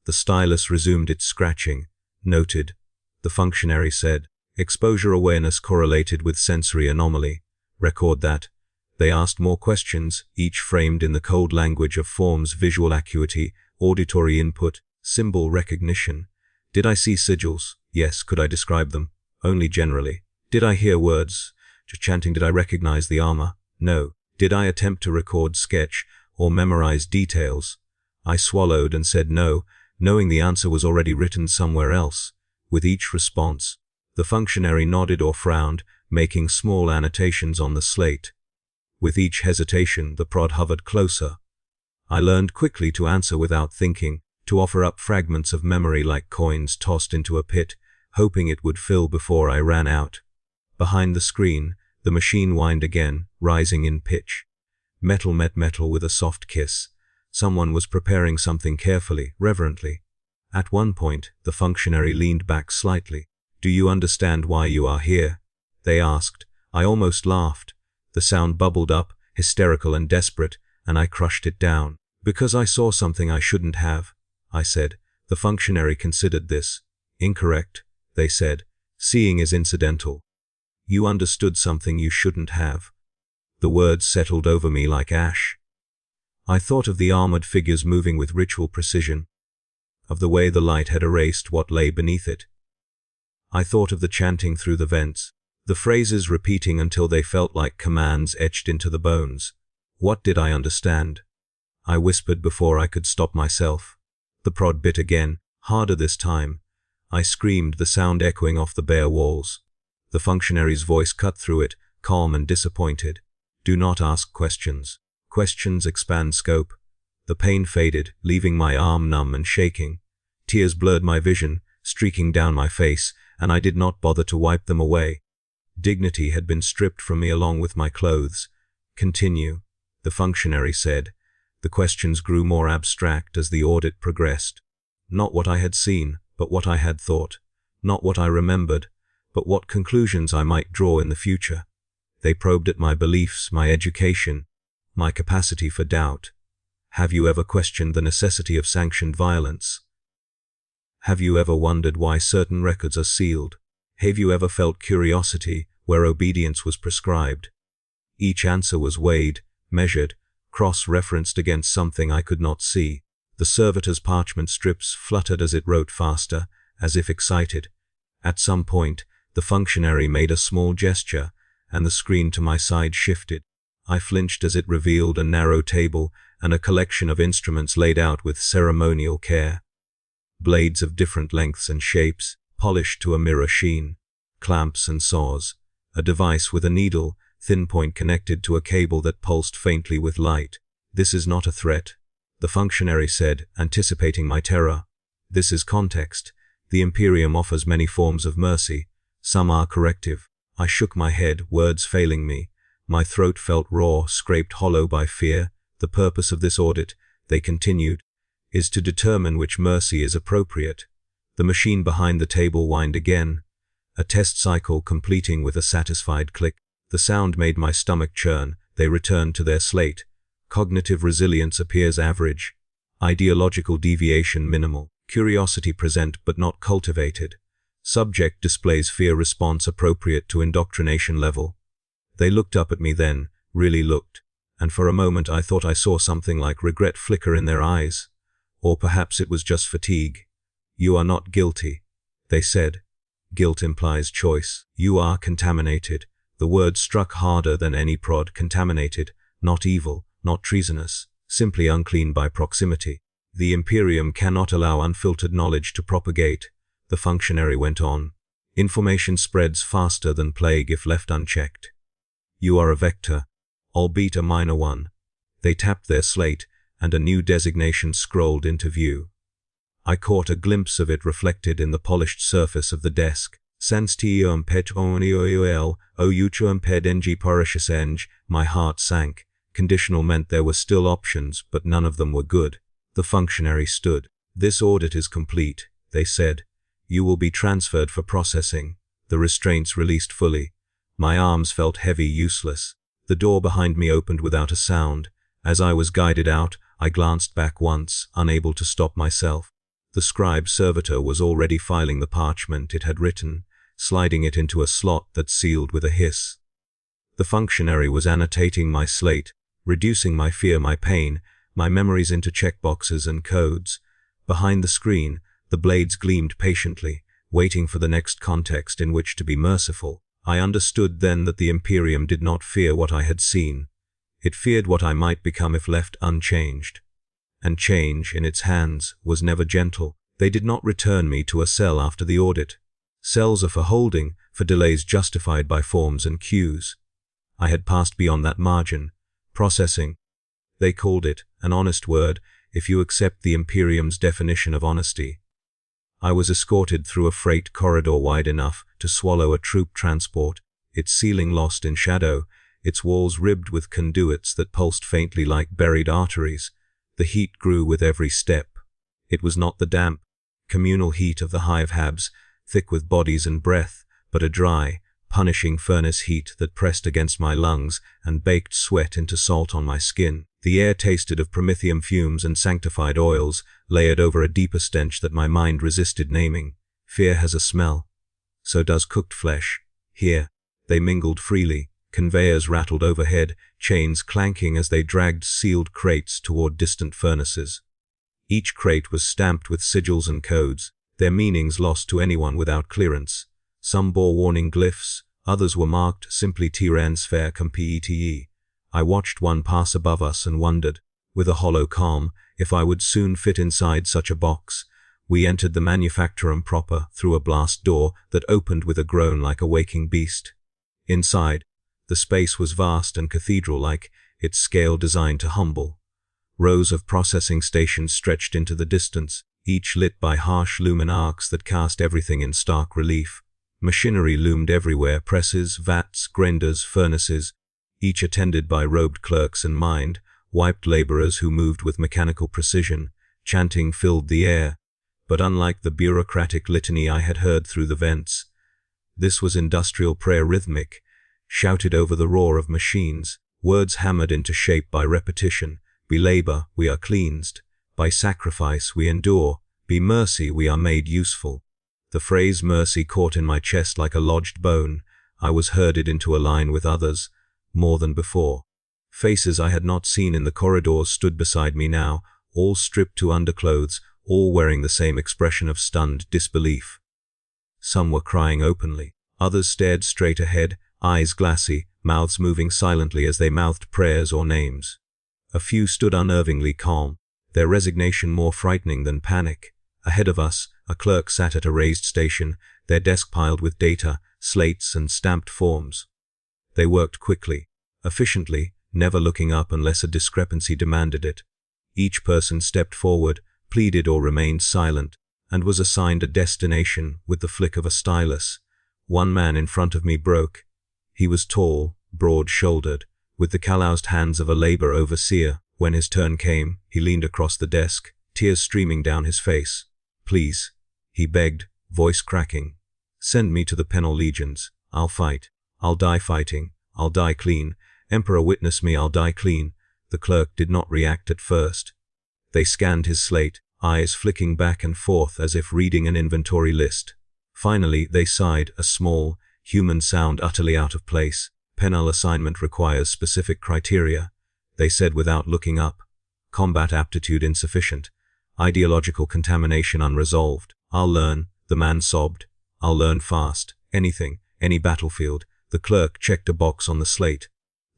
The stylus resumed its scratching. "Noted," the functionary said. "Exposure awareness correlated with sensory anomaly. Record that." They asked more questions, each framed in the cold language of forms: visual acuity, auditory input, symbol recognition. Did I see sigils? Yes. Could I describe them? Only generally. Did I hear words? Just chanting. Did I recognize the armor? No. Did I attempt to record, sketch, or memorize details? I swallowed and said no, knowing the answer was already written somewhere else. With each response, the functionary nodded or frowned, making small annotations on the slate. With each hesitation, the prod hovered closer. I learned quickly to answer without thinking, to offer up fragments of memory like coins tossed into a pit, hoping it would fill before I ran out. Behind the screen, the machine whined again, rising in pitch. Metal met metal with a soft kiss. Someone was preparing something carefully, reverently. At one point, the functionary leaned back slightly. "Do you understand why you are here?" they asked. I almost laughed. The sound bubbled up, hysterical and desperate, and I crushed it down. "Because I saw something I shouldn't have," I said. The functionary considered this. "Incorrect," they said. "Seeing is incidental. You understood something you shouldn't have." The words settled over me like ash. I thought of the armored figures moving with ritual precision, of the way the light had erased what lay beneath it. I thought of the chanting through the vents, the phrases repeating until they felt like commands etched into the bones. What did I understand? I whispered before I could stop myself. The prod bit again, harder this time. I screamed, the sound echoing off the bare walls. The functionary's voice cut through it, calm and disappointed. Do not ask questions. Questions expand scope. The pain faded, leaving my arm numb and shaking. Tears blurred my vision, streaking down my face, and I did not bother to wipe them away. Dignity had been stripped from me along with my clothes. Continue, the functionary said. The questions grew more abstract as the audit progressed. Not what I had seen, but what I had thought. Not what I remembered, but what conclusions I might draw in the future. They probed at my beliefs, my education, my capacity for doubt. Have you ever questioned the necessity of sanctioned violence? Have you ever wondered why certain records are sealed? Have you ever felt curiosity where obedience was prescribed? Each answer was weighed, measured, cross-referenced against something I could not see. The servitor's parchment strips fluttered as it wrote faster, as if excited. At some point, the functionary made a small gesture, and the screen to my side shifted. I flinched as it revealed a narrow table and a collection of instruments laid out with ceremonial care. Blades of different lengths and shapes, polished to a mirror sheen. Clamps and saws. A device with a needle, thin point connected to a cable that pulsed faintly with light. This is not a threat, the functionary said, anticipating my terror. This is context. The Imperium offers many forms of mercy. Some are corrective. I shook my head, words failing me. My throat felt raw, scraped hollow by fear. The purpose of this audit, they continued, is to determine which mercy is appropriate. The machine behind the table whined again, a test cycle completing with a satisfied click. The sound made my stomach churn. They returned to their slate. Cognitive resilience appears average. Ideological deviation minimal. Curiosity present but not cultivated. Subject displays fear response appropriate to indoctrination level. They looked up at me then, really looked, and for a moment I thought I saw something like regret flicker in their eyes. Or perhaps it was just fatigue. You are not guilty, they said. Guilt implies choice. You are contaminated. The word struck harder than any prod. Contaminated, not evil, not treasonous, simply unclean by proximity. The Imperium cannot allow unfiltered knowledge to propagate, the functionary went on. Information spreads faster than plague if left unchecked. You are a vector, albeit a minor one. They tapped their slate, and a new designation scrolled into view. I caught a glimpse of it reflected in the polished surface of the desk. Sanstium pet onioil, outuum ped ng parisheseng. My heart sank. Conditional meant there were still options, but none of them were good. The functionary stood. This audit is complete, they said. You will be transferred for processing. The restraints released fully. My arms felt heavy, useless. The door behind me opened without a sound. As I was guided out, I glanced back once, unable to stop myself. The scribe servitor was already filing the parchment it had written, sliding it into a slot that sealed with a hiss. The functionary was annotating my slate, reducing my fear, my pain, my memories into checkboxes and codes. Behind the screen, the blades gleamed patiently, waiting for the next context in which to be merciful. I understood then that the Imperium did not fear what I had seen. It feared what I might become if left unchanged. And change, in its hands, was never gentle. They did not return me to a cell after the audit. Cells are for holding, for delays justified by forms and cues. I had passed beyond that margin. Processing. They called it an honest word, if you accept the Imperium's definition of honesty. I was escorted through a freight corridor wide enough to swallow a troop transport, its ceiling lost in shadow, its walls ribbed with conduits that pulsed faintly like buried arteries. The heat grew with every step. It was not the damp, communal heat of the hive habs, thick with bodies and breath, but a dry, punishing furnace heat that pressed against my lungs and baked sweat into salt on my skin. The air tasted of promethium fumes and sanctified oils, layered over a deeper stench that my mind resisted naming. Fear has a smell. So does cooked flesh. Here, they mingled freely. Conveyors rattled overhead, chains clanking as they dragged sealed crates toward distant furnaces. Each crate was stamped with sigils and codes, their meanings lost to anyone without clearance. Some bore warning glyphs, others were marked simply Tyran Sphere Com Pete. I watched one pass above us and wondered, with a hollow calm, if I would soon fit inside such a box. We entered the manufactorum proper through a blast door that opened with a groan like a waking beast. Inside, the space was vast and cathedral-like, its scale designed to humble. Rows of processing stations stretched into the distance, each lit by harsh lumen arcs that cast everything in stark relief. Machinery loomed everywhere, presses, vats, grinders, furnaces, each attended by robed clerks and mind-wiped laborers who moved with mechanical precision. Chanting filled the air, but unlike the bureaucratic litany I had heard through the vents, this was industrial prayer, rhythmic, shouted over the roar of machines, words hammered into shape by repetition. Be labor, we are cleansed. By sacrifice, we endure. Be mercy, we are made useful. The phrase mercy caught in my chest like a lodged bone. I was herded into a line with others, more than before. Faces I had not seen in the corridors stood beside me now, all stripped to underclothes, all wearing the same expression of stunned disbelief. Some were crying openly. Others stared straight ahead, eyes glassy, mouths moving silently as they mouthed prayers or names. A few stood unnervingly calm, their resignation more frightening than panic. Ahead of us, a clerk sat at a raised station, their desk piled with data, slates and stamped forms. They worked quickly, efficiently, never looking up unless a discrepancy demanded it. Each person stepped forward, pleaded or remained silent, and was assigned a destination with the flick of a stylus. One man in front of me broke. He was tall, broad-shouldered, with the calloused hands of a labor overseer. When his turn came, he leaned across the desk, tears streaming down his face. Please, he begged, voice cracking. Send me to the penal legions. I'll fight. I'll die fighting. I'll die clean. Emperor, witness me, I'll die clean. The clerk did not react at first. They scanned his slate, eyes flicking back and forth as if reading an inventory list. Finally, they sighed, a small, human sound utterly out of place. Penal assignment requires specific criteria, they said without looking up. Combat aptitude insufficient. Ideological contamination unresolved. I'll learn, the man sobbed. I'll learn fast. Anything, any battlefield. The clerk checked a box on the slate.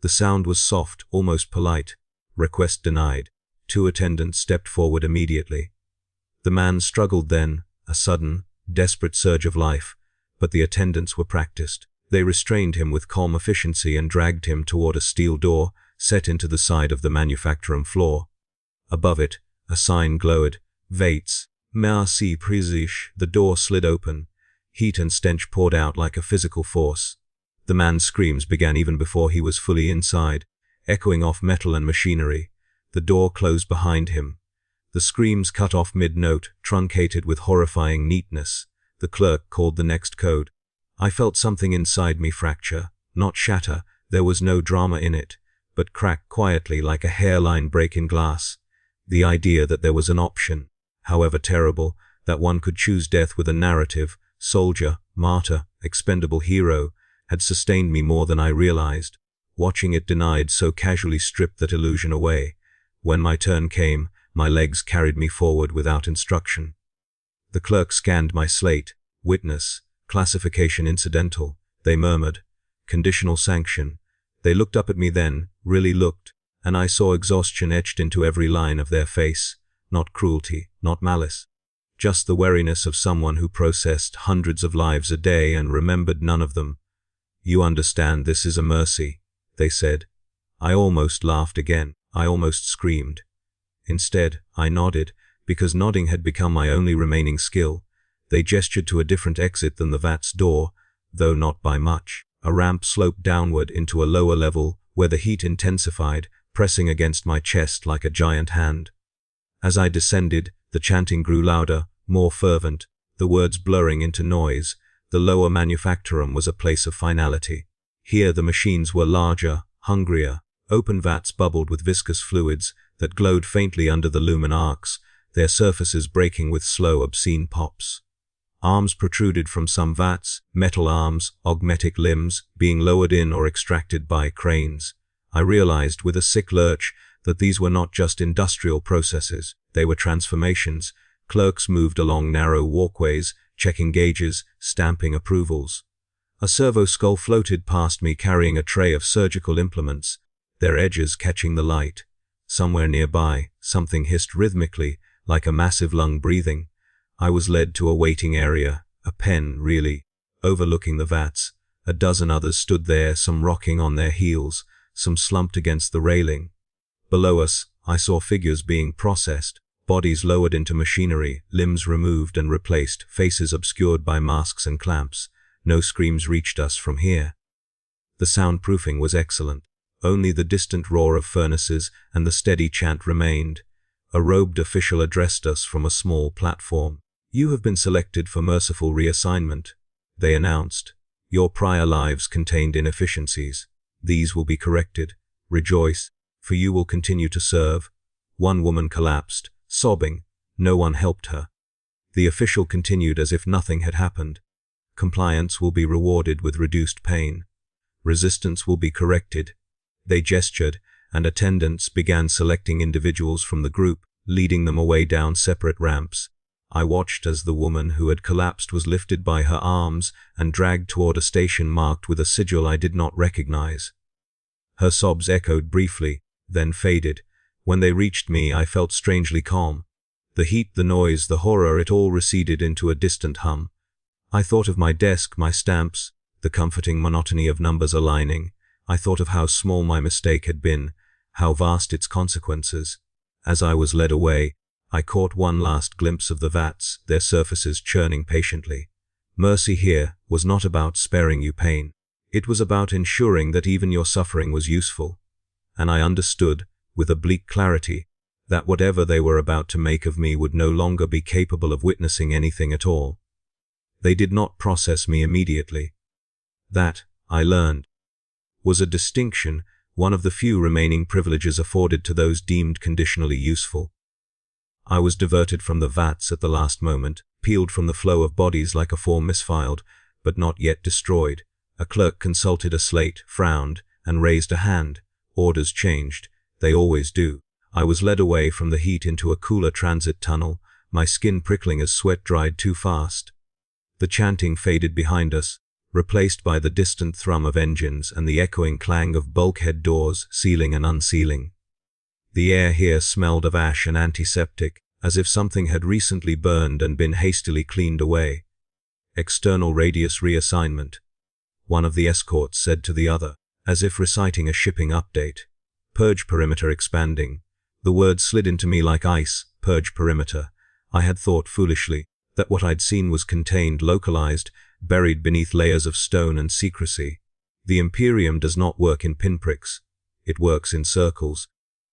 The sound was soft, almost polite. Request denied. 2 attendants stepped forward immediately. The man struggled then, a sudden, desperate surge of life, but the attendants were practiced. They restrained him with calm efficiency and dragged him toward a steel door set into the side of the manufactorum floor. Above it, a sign glowed, Vates, merci précieux. The door slid open. Heat and stench poured out like a physical force. The man's screams began even before he was fully inside, echoing off metal and machinery. The door closed behind him. The screams cut off mid-note, truncated with horrifying neatness. The clerk called the next code. I felt something inside me fracture, not shatter. There was no drama in it, but crack quietly like a hairline break in glass. The idea that there was an option, however terrible, that one could choose death with a narrative, soldier, martyr, expendable hero, had sustained me more than I realized. Watching it denied so casually stripped that illusion away. When my turn came, my legs carried me forward without instruction. The clerk scanned my slate. Witness, classification incidental, they murmured. Conditional sanction. They looked up at me then, really looked, and I saw exhaustion etched into every line of their face. Not cruelty, not malice. Just the wariness of someone who processed hundreds of lives a day and remembered none of them. You understand this is a mercy, they said. I almost laughed again. I almost screamed. Instead, I nodded, because nodding had become my only remaining skill. They gestured to a different exit than the vat's door, though not by much. A ramp sloped downward into a lower level, where the heat intensified, pressing against my chest like a giant hand. As I descended, the chanting grew louder, more fervent, the words blurring into noise. The lower manufactorum was a place of finality. Here the machines were larger, hungrier. Open vats bubbled with viscous fluids that glowed faintly under the lumen arcs, their surfaces breaking with slow, obscene pops. Arms protruded from some vats, metal arms, augmetic limbs, being lowered in or extracted by cranes. I realized with a sick lurch that these were not just industrial processes, they were transformations. Clerks moved along narrow walkways, checking gauges, stamping approvals. A servo skull floated past me carrying a tray of surgical implements, their edges catching the light. Somewhere nearby, something hissed rhythmically, like a massive lung breathing. I was led to a waiting area, a pen, really, overlooking the vats. A dozen others stood there, some rocking on their heels, some slumped against the railing. Below us, I saw figures being processed, bodies lowered into machinery, limbs removed and replaced, faces obscured by masks and clamps. No screams reached us from here. The soundproofing was excellent. Only the distant roar of furnaces and the steady chant remained. A robed official addressed us from a small platform. "You have been selected for merciful reassignment," they announced. "Your prior lives contained inefficiencies. These will be corrected. Rejoice, for you will continue to serve." One woman collapsed, sobbing. No one helped her. The official continued as if nothing had happened. "Compliance will be rewarded with reduced pain. Resistance will be corrected." They gestured, and attendants began selecting individuals from the group, leading them away down separate ramps. I watched as the woman who had collapsed was lifted by her arms and dragged toward a station marked with a sigil I did not recognize. Her sobs echoed briefly, then faded. When they reached me, I felt strangely calm. The heat, the noise, the horror, it all receded into a distant hum. I thought of my desk, my stamps, the comforting monotony of numbers aligning. I thought of how small my mistake had been, how vast its consequences. As I was led away, I caught one last glimpse of the vats, their surfaces churning patiently. Mercy here was not about sparing you pain. It was about ensuring that even your suffering was useful. And I understood, with a bleak clarity, that whatever they were about to make of me would no longer be capable of witnessing anything at all. They did not process me immediately. That, I learned, was a distinction, one of the few remaining privileges afforded to those deemed conditionally useful. I was diverted from the vats at the last moment, peeled from the flow of bodies like a form misfiled, but not yet destroyed. A clerk consulted a slate, frowned, and raised a hand. Orders changed. They always do. I was led away from the heat into a cooler transit tunnel, my skin prickling as sweat dried too fast. The chanting faded behind us, replaced by the distant thrum of engines and the echoing clang of bulkhead doors sealing and unsealing. The air here smelled of ash and antiseptic, as if something had recently burned and been hastily cleaned away. "External radius reassignment," one of the escorts said to the other, as if reciting a shipping update. "Purge perimeter expanding." The word slid into me like ice. Purge perimeter. I had thought foolishly that what I'd seen was contained, localized, buried beneath layers of stone and secrecy. The Imperium does not work in pinpricks. It works in circles.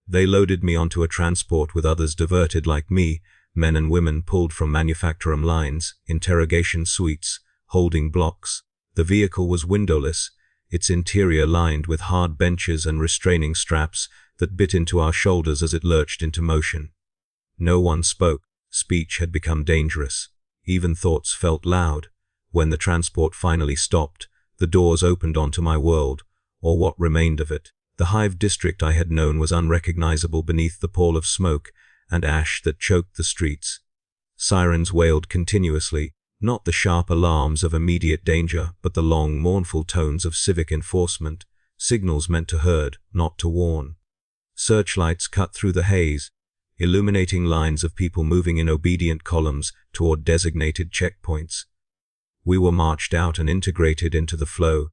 They loaded me onto a transport with others diverted like me, men and women pulled from manufacturum lines, interrogation suites, holding blocks. The vehicle was windowless, its interior lined with hard benches and restraining straps that bit into our shoulders as it lurched into motion. No one spoke. Speech had become dangerous. Even thoughts felt loud. When the transport finally stopped, the doors opened onto my world, or what remained of it. The hive district I had known was unrecognizable beneath the pall of smoke and ash that choked the streets. Sirens wailed continuously, not the sharp alarms of immediate danger, but the long, mournful tones of civic enforcement, signals meant to herd, not to warn. Searchlights cut through the haze, illuminating lines of people moving in obedient columns toward designated checkpoints. We were marched out and integrated into the flow.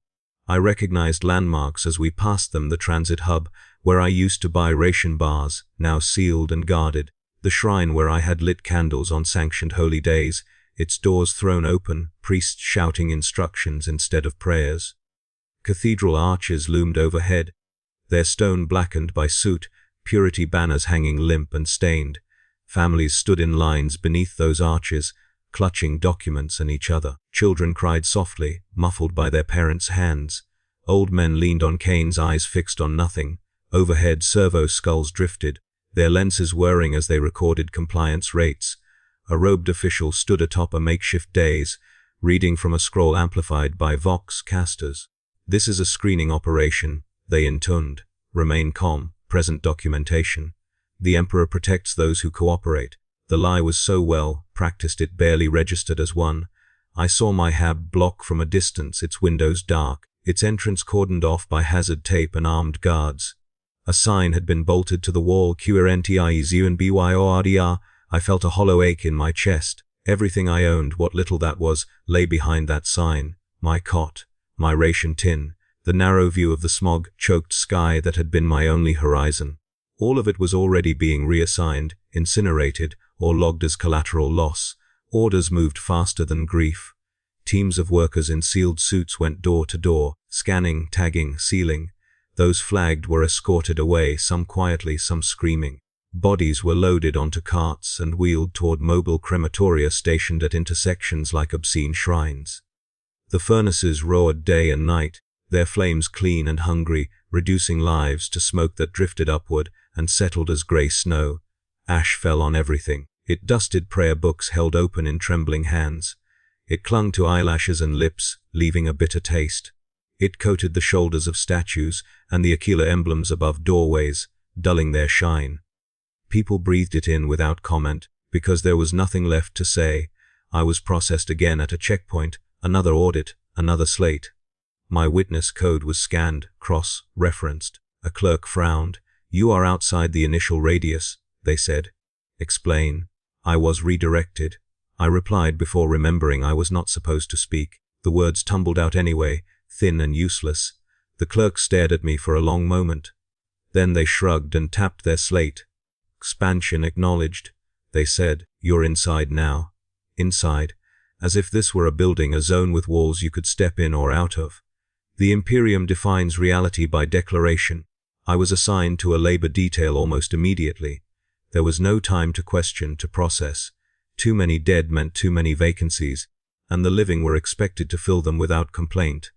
I recognized landmarks as we passed them, the transit hub, where I used to buy ration bars, now sealed and guarded, the shrine where I had lit candles on sanctioned holy days, its doors thrown open, priests shouting instructions instead of prayers. Cathedral arches loomed overhead, their stone blackened by soot, purity banners hanging limp and stained. Families stood in lines beneath those arches, clutching documents and each other. Children cried softly, muffled by their parents' hands. Old men leaned on canes, eyes fixed on nothing. Overhead, servo skulls drifted, their lenses whirring as they recorded compliance rates. A robed official stood atop a makeshift dais, reading from a scroll amplified by vox casters. "This is a screening operation," they intoned. "Remain calm. Present documentation. The Emperor protects those who cooperate." The lie was so well practiced it barely registered as one. I saw my hab block from a distance, its windows dark, its entrance cordoned off by hazard tape and armed guards. A sign had been bolted to the wall, QRNTIEZUNBYORDR. I felt a hollow ache in my chest. Everything I owned, what little that was, lay behind that sign. My cot, my ration tin, the narrow view of the smog-choked sky that had been my only horizon. All of it was already being reassigned, incinerated, or logged as collateral loss. Orders moved faster than grief. Teams of workers in sealed suits went door to door, scanning, tagging, sealing. Those flagged were escorted away, some quietly, some screaming. Bodies were loaded onto carts and wheeled toward mobile crematoria stationed at intersections like obscene shrines. The furnaces roared day and night, their flames clean and hungry, reducing lives to smoke that drifted upward and settled as gray snow. Ash fell on everything. It dusted prayer books held open in trembling hands. It clung to eyelashes and lips, leaving a bitter taste. It coated the shoulders of statues and the Aquila emblems above doorways, dulling their shine. People breathed it in without comment, because there was nothing left to say. I was processed again at a checkpoint, another audit, another slate. My witness code was scanned, cross-referenced. A clerk frowned. "You are outside the initial radius," they said. "Explain." I was redirected. I replied before remembering I was not supposed to speak. The words tumbled out anyway, thin and useless. The clerk stared at me for a long moment. Then they shrugged and tapped their slate. "Expansion acknowledged," they said. "You're inside now." Inside. As if this were a building, a zone with walls you could step in or out of. The Imperium defines reality by declaration. I was assigned to a labor detail almost immediately. There was no time to question, to process. Too many dead meant too many vacancies, and the living were expected to fill them without complaint.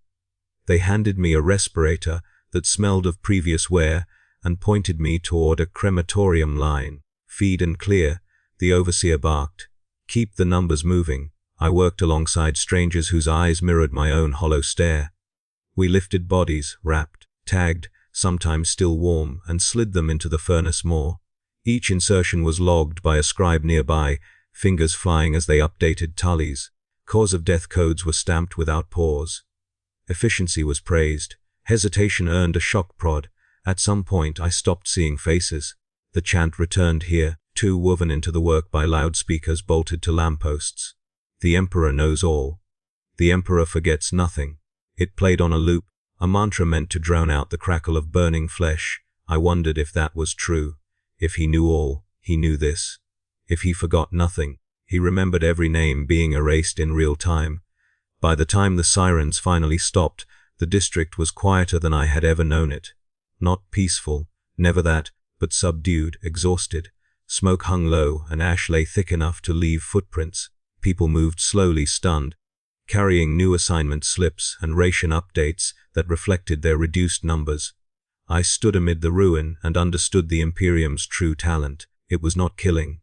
They handed me a respirator that smelled of previous wear and pointed me toward a crematorium line. "Feed and clear," the overseer barked. "Keep the numbers moving." I worked alongside strangers whose eyes mirrored my own hollow stare. We lifted bodies, wrapped, tagged, sometimes still warm, and slid them into the furnace maw. Each insertion was logged by a scribe nearby, fingers flying as they updated tallies. Cause of death codes were stamped without pause. Efficiency was praised. Hesitation earned a shock prod. At some point I stopped seeing faces. The chant returned here, too woven into the work by loudspeakers bolted to lampposts. "The Emperor knows all. The Emperor forgets nothing." It played on a loop, a mantra meant to drown out the crackle of burning flesh. I wondered if that was true. If he knew all, he knew this. If he forgot nothing, he remembered every name being erased in real time. By the time the sirens finally stopped, the district was quieter than I had ever known it. Not peaceful, never that, but subdued, exhausted. Smoke hung low, and ash lay thick enough to leave footprints. People moved slowly, stunned, carrying new assignment slips and ration updates that reflected their reduced numbers. I stood amid the ruin and understood the Imperium's true talent. It was not killing.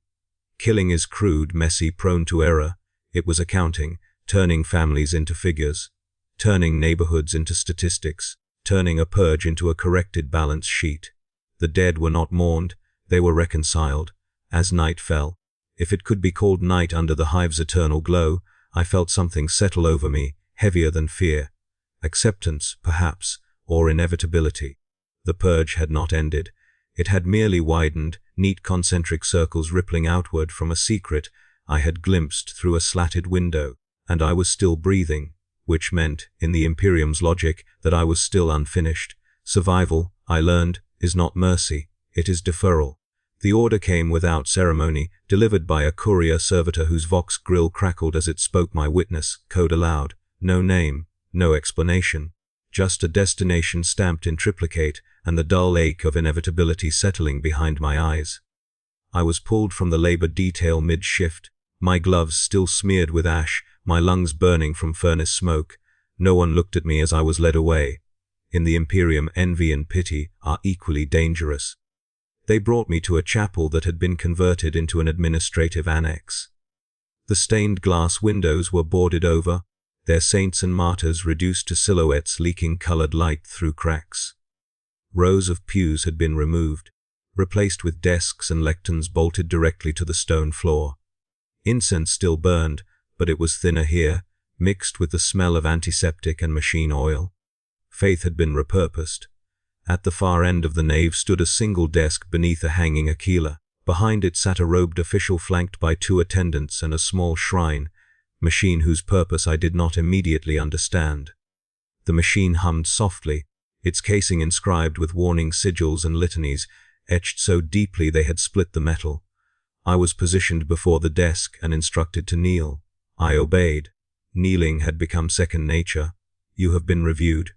Killing is crude, messy, prone to error. It was accounting, turning families into figures, turning neighborhoods into statistics, turning a purge into a corrected balance sheet. The dead were not mourned, they were reconciled. As night fell, if it could be called night under the hive's eternal glow, I felt something settle over me, heavier than fear. Acceptance, perhaps, or inevitability. The purge had not ended. It had merely widened, neat concentric circles rippling outward from a secret I had glimpsed through a slatted window. And I was still breathing, which meant, in the Imperium's logic, that I was still unfinished. Survival, I learned, is not mercy, it is deferral. The order came without ceremony, delivered by a courier servitor whose vox grill crackled as it spoke my witness code aloud. No name, no explanation. Just a destination stamped in triplicate and the dull ache of inevitability settling behind my eyes. I was pulled from the labor detail mid-shift, my gloves still smeared with ash, my lungs burning from furnace smoke. No one looked at me as I was led away. In the Imperium, envy and pity are equally dangerous. They brought me to a chapel that had been converted into an administrative annex. The stained glass windows were boarded over, their saints and martyrs reduced to silhouettes leaking colored light through cracks. Rows of pews had been removed, replaced with desks and lecterns bolted directly to the stone floor. Incense still burned, but it was thinner here, mixed with the smell of antiseptic and machine oil. Faith had been repurposed. At the far end of the nave stood a single desk beneath a hanging aquila. Behind it sat a robed official flanked by 2 attendants and a small shrine, machine whose purpose I did not immediately understand. The machine hummed softly, its casing inscribed with warning sigils and litanies, etched so deeply they had split the metal. I was positioned before the desk and instructed to kneel. I obeyed. Kneeling had become second nature. "You have been reviewed,"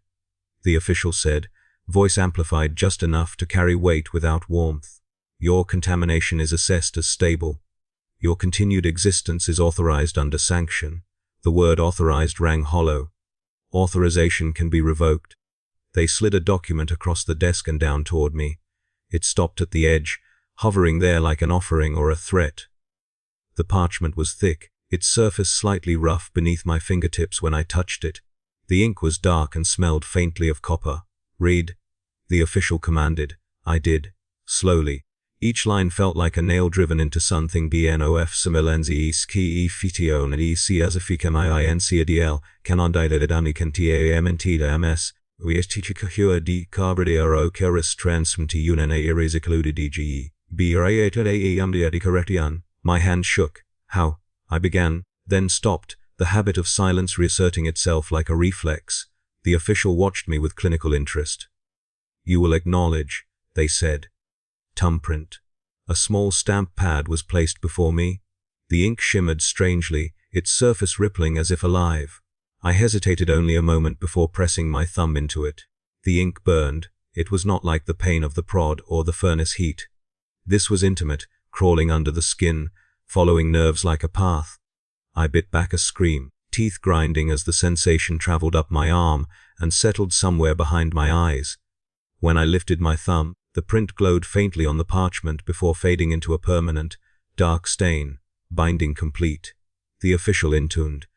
the official said, voice amplified just enough to carry weight without warmth. "Your contamination is assessed as stable. Your continued existence is authorized under sanction." The word authorized rang hollow. Authorization can be revoked. They slid a document across the desk and down toward me. It stopped at the edge, hovering there like an offering or a threat. The parchment was thick, its surface slightly rough beneath my fingertips when I touched it. The ink was dark and smelled faintly of copper. "Read," the official commanded. I did, slowly. Each line felt like a nail driven into something. "Bnof similenzi ski fitio and ec as inc canondiledami cantiamantida ms viestichicahua di carbriero keris transmti unene irisicludidigi brated correctian." My hand shook. "How?" I began, then stopped, the habit of silence reasserting itself like a reflex. The official watched me with clinical interest. "You will acknowledge," they said. Thumbprint. A small stamp pad was placed before me. The ink shimmered strangely, its surface rippling as if alive. I hesitated only a moment before pressing my thumb into it. The ink burned. It was not like the pain of the prod or the furnace heat. This was intimate, crawling under the skin, following nerves like a path. I bit back a scream, teeth grinding as the sensation traveled up my arm and settled somewhere behind my eyes. When I lifted my thumb, the print glowed faintly on the parchment before fading into a permanent, dark stain. Binding complete. The official intuned.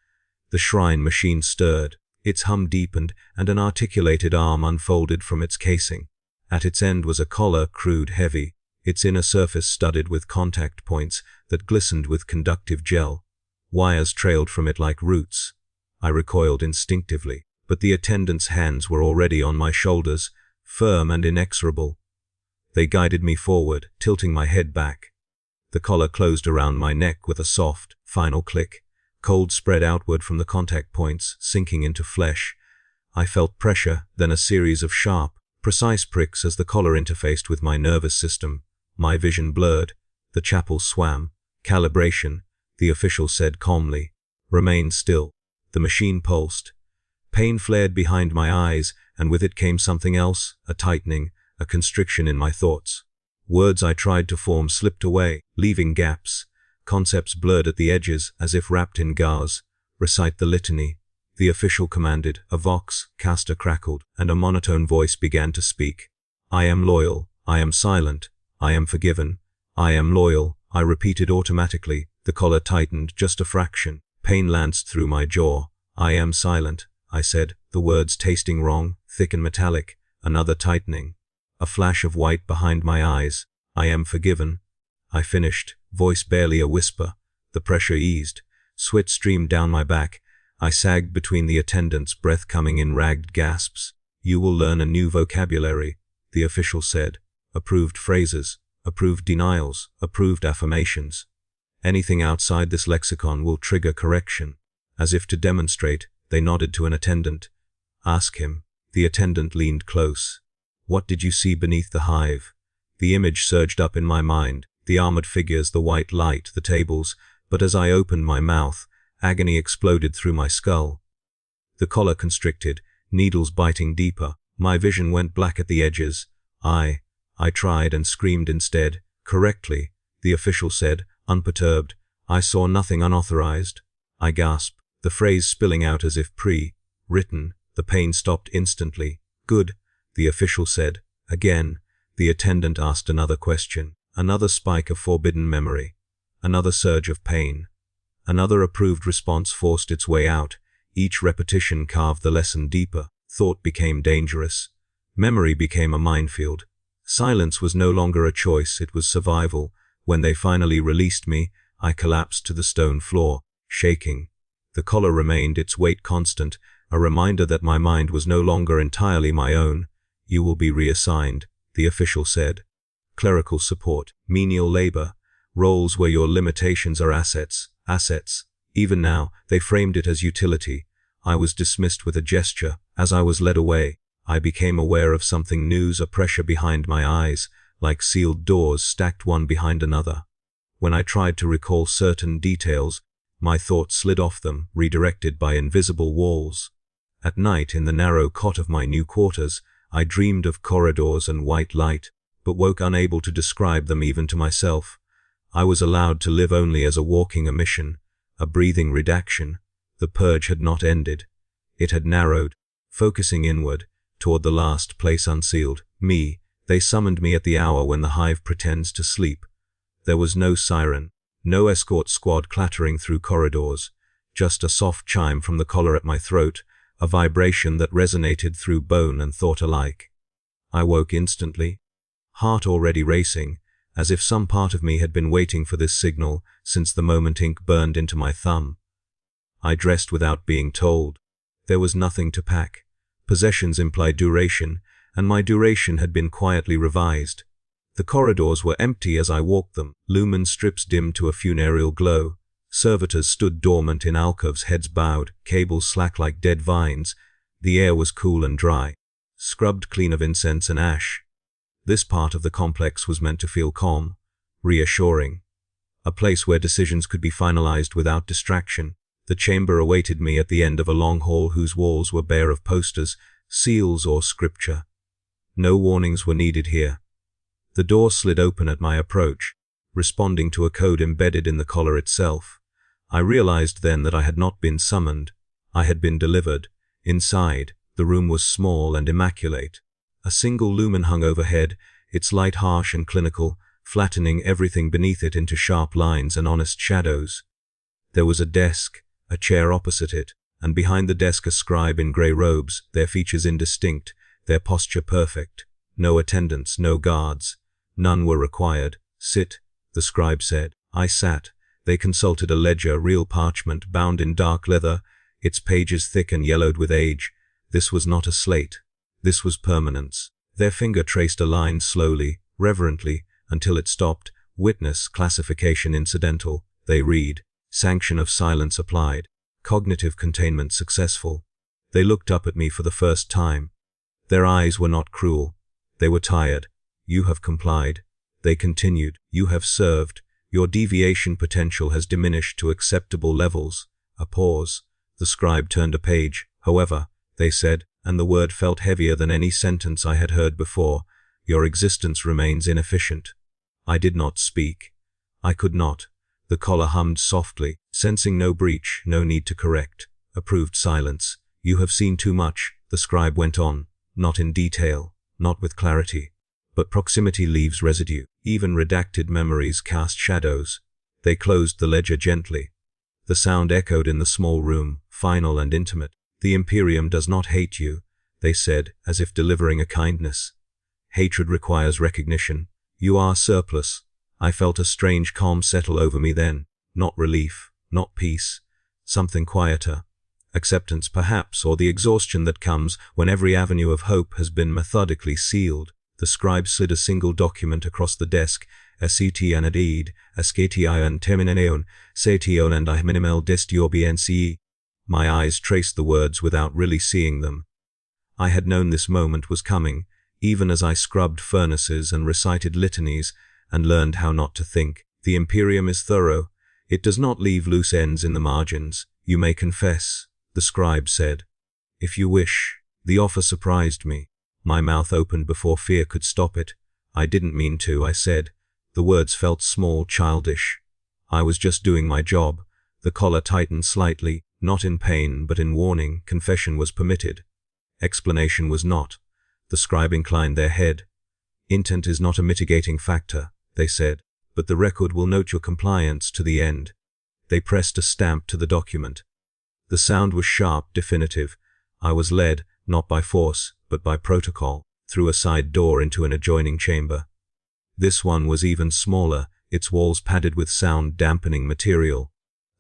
The shrine machine stirred. Its hum deepened, and an articulated arm unfolded from its casing. At its end was a collar, crude, heavy, its inner surface studded with contact points that glistened with conductive gel. Wires trailed from it like roots. I recoiled instinctively, but the attendants' hands were already on my shoulders, firm and inexorable. They guided me forward, tilting my head back. The collar closed around my neck with a soft, final click. Cold spread outward from the contact points, sinking into flesh. I felt pressure, then a series of sharp, precise pricks as the collar interfaced with my nervous system. My vision blurred. The chapel swam. "Calibration," the official said calmly. "Remain still." The machine pulsed. Pain flared behind my eyes, and with it came something else, a tightening, a constriction in my thoughts. Words I tried to form slipped away, leaving gaps. Concepts blurred at the edges, as if wrapped in gauze. "Recite the litany," the official commanded. A vox caster crackled, and a monotone voice began to speak. "I am loyal. I am silent. I am forgiven. I am loyal," I repeated automatically. The collar tightened just a fraction. Pain lanced through my jaw. "I am silent," I said, the words tasting wrong, thick and metallic. Another tightening. A flash of white behind my eyes. "I am forgiven," I finished, voice barely a whisper. The pressure eased. Sweat streamed down my back. I sagged between the attendants, breath coming in ragged gasps. "You will learn a new vocabulary," the official said. "Approved phrases, approved denials, approved affirmations. Anything outside this lexicon will trigger correction." As if to demonstrate, they nodded to an attendant. "Ask him." The attendant leaned close. "What did you see beneath the hive?" The image surged up in my mind, the armored figures, the white light, the tables, but as I opened my mouth, agony exploded through my skull. The collar constricted, needles biting deeper. My vision went black at the edges. I tried and screamed instead. "Correctly," the official said, unperturbed. "I saw nothing unauthorized." I gasped, the phrase spilling out as if pre-written. The pain stopped instantly. "Good," the official said. Again, the attendant asked another question. Another spike of forbidden memory. Another surge of pain. Another approved response forced its way out. Each repetition carved the lesson deeper. Thought became dangerous. Memory became a minefield. Silence was no longer a choice, it was survival. When they finally released me, I collapsed to the stone floor, shaking. The collar remained, its weight constant, a reminder that my mind was no longer entirely my own. You will be reassigned, the official said. Clerical support, menial labor, roles where your limitations are assets. Even now, they framed it as utility. I was dismissed with a gesture. As I was led away, I became aware of something new, a pressure behind my eyes, like sealed doors stacked one behind another. When I tried to recall certain details, my thoughts slid off them, redirected by invisible walls. At night, in the narrow cot of my new quarters, I dreamed of corridors and white light, but woke unable to describe them even to myself. I was allowed to live only as a walking omission, a breathing redaction. The purge had not ended. It had narrowed, focusing inward, toward the last place unsealed, me. They summoned me at the hour when the hive pretends to sleep. There was no siren, no escort squad clattering through corridors, just a soft chime from the collar at my throat, a vibration that resonated through bone and thought alike. I woke instantly, heart already racing, as if some part of me had been waiting for this signal since the moment ink burned into my thumb. I dressed without being told. There was nothing to pack. Possessions implied duration, and my duration had been quietly revised. The corridors were empty as I walked them, lumen strips dimmed to a funereal glow. Servitors stood dormant in alcoves, heads bowed, cables slack like dead vines. The air was cool and dry, scrubbed clean of incense and ash. This part of the complex was meant to feel calm, reassuring. A place where decisions could be finalized without distraction. The chamber awaited me at the end of a long hall whose walls were bare of posters, seals, or scripture. No warnings were needed here. The door slid open at my approach, responding to a code embedded in the collar itself. I realized then that I had not been summoned. I had been delivered. Inside, the room was small and immaculate. A single lumen hung overhead, its light harsh and clinical, flattening everything beneath it into sharp lines and honest shadows. There was a desk, a chair opposite it, and behind the desk a scribe in grey robes, their features indistinct, their posture perfect. No attendants, no guards. None were required. Sit, the scribe said. I sat. They consulted a ledger, real parchment, bound in dark leather, its pages thick and yellowed with age. This was not a slate. This was permanence. Their finger traced a line slowly, reverently, until it stopped. Witness, classification incidental. They read. Sanction of silence applied. Cognitive containment successful. They looked up at me for the first time. Their eyes were not cruel. They were tired. You have complied. They continued. You have served. Your deviation potential has diminished to acceptable levels. A pause. The scribe turned a page. However, they said, and the word felt heavier than any sentence I had heard before, your existence remains inefficient. I did not speak. I could not. The collar hummed softly, sensing no breach, no need to correct. Approved silence. You have seen too much, the scribe went on, not in detail, not with clarity. But proximity leaves residue. Even redacted memories cast shadows. They closed the ledger gently. The sound echoed in the small room, final and intimate. The Imperium does not hate you, they said, as if delivering a kindness. Hatred requires recognition. You are surplus. I felt a strange calm settle over me then. Not relief, not peace. Something quieter. Acceptance perhaps, or the exhaustion that comes when every avenue of hope has been methodically sealed. The scribe slid a single document across the desk. Asceti anadid, ascetian terminaneon, setion and I minimal destiobnce. My eyes traced the words without really seeing them. I had known this moment was coming, even as I scrubbed furnaces and recited litanies and learned how not to think. The Imperium is thorough. It does not leave loose ends in the margins. You may confess, the scribe said. If you wish. The offer surprised me. My mouth opened before fear could stop it. I didn't mean to, I said. The words felt small, childish. I was just doing my job. The collar tightened slightly, not in pain but in warning. Confession was permitted. Explanation was not. The scribe inclined their head. Intent is not a mitigating factor, they said, but the record will note your compliance to the end. They pressed a stamp to the document. The sound was sharp, definitive. I was led, not by force, but by protocol, through a side door into an adjoining chamber. This one was even smaller, its walls padded with sound-dampening material.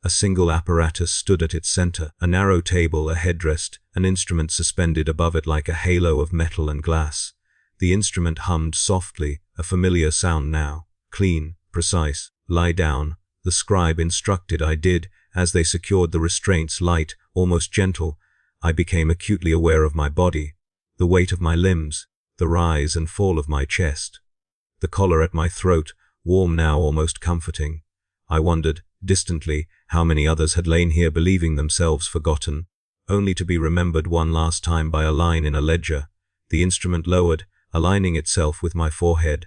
A single apparatus stood at its center, a narrow table, a headdress, an instrument suspended above it like a halo of metal and glass. The instrument hummed softly, a familiar sound now. Clean, precise, lie down, the scribe instructed. I did, as they secured the restraints, light, almost gentle. I became acutely aware of my body, the weight of my limbs, the rise and fall of my chest. The collar at my throat, warm now, almost comforting. I wondered, distantly, how many others had lain here believing themselves forgotten, only to be remembered one last time by a line in a ledger. The instrument lowered, aligning itself with my forehead.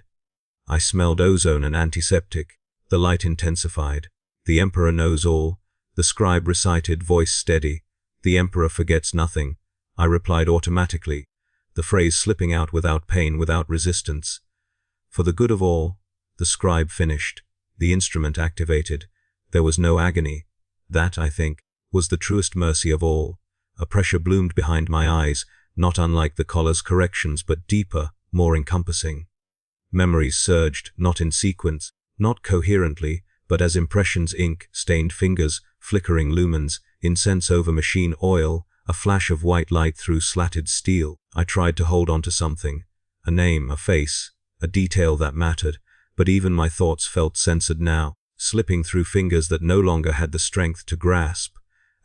I smelled ozone and antiseptic. The light intensified. The Emperor knows all. The scribe recited, voice steady. The Emperor forgets nothing. I replied automatically, the phrase slipping out without pain, without resistance. For the good of all, the scribe finished. The instrument activated. There was no agony. That, I think, was the truest mercy of all. A pressure bloomed behind my eyes, not unlike the collar's corrections, but deeper, more encompassing. Memories surged, not in sequence, not coherently, but as impressions: ink, stained fingers, flickering lumens, incense over machine oil, a flash of white light through slatted steel. I tried to hold on to something, a name, a face, a detail that mattered, but even my thoughts felt censored now, slipping through fingers that no longer had the strength to grasp.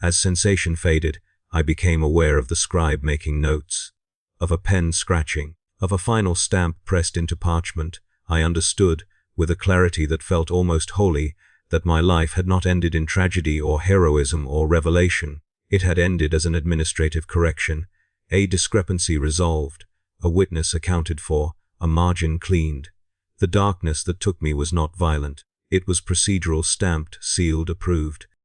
As sensation faded, I became aware of the scribe making notes, of a pen scratching, of a final stamp pressed into parchment. I understood, with a clarity that felt almost holy, that my life had not ended in tragedy or heroism or revelation. It had ended as an administrative correction, a discrepancy resolved, a witness accounted for, a margin cleaned. The darkness that took me was not violent. It was procedural, stamped, sealed, approved.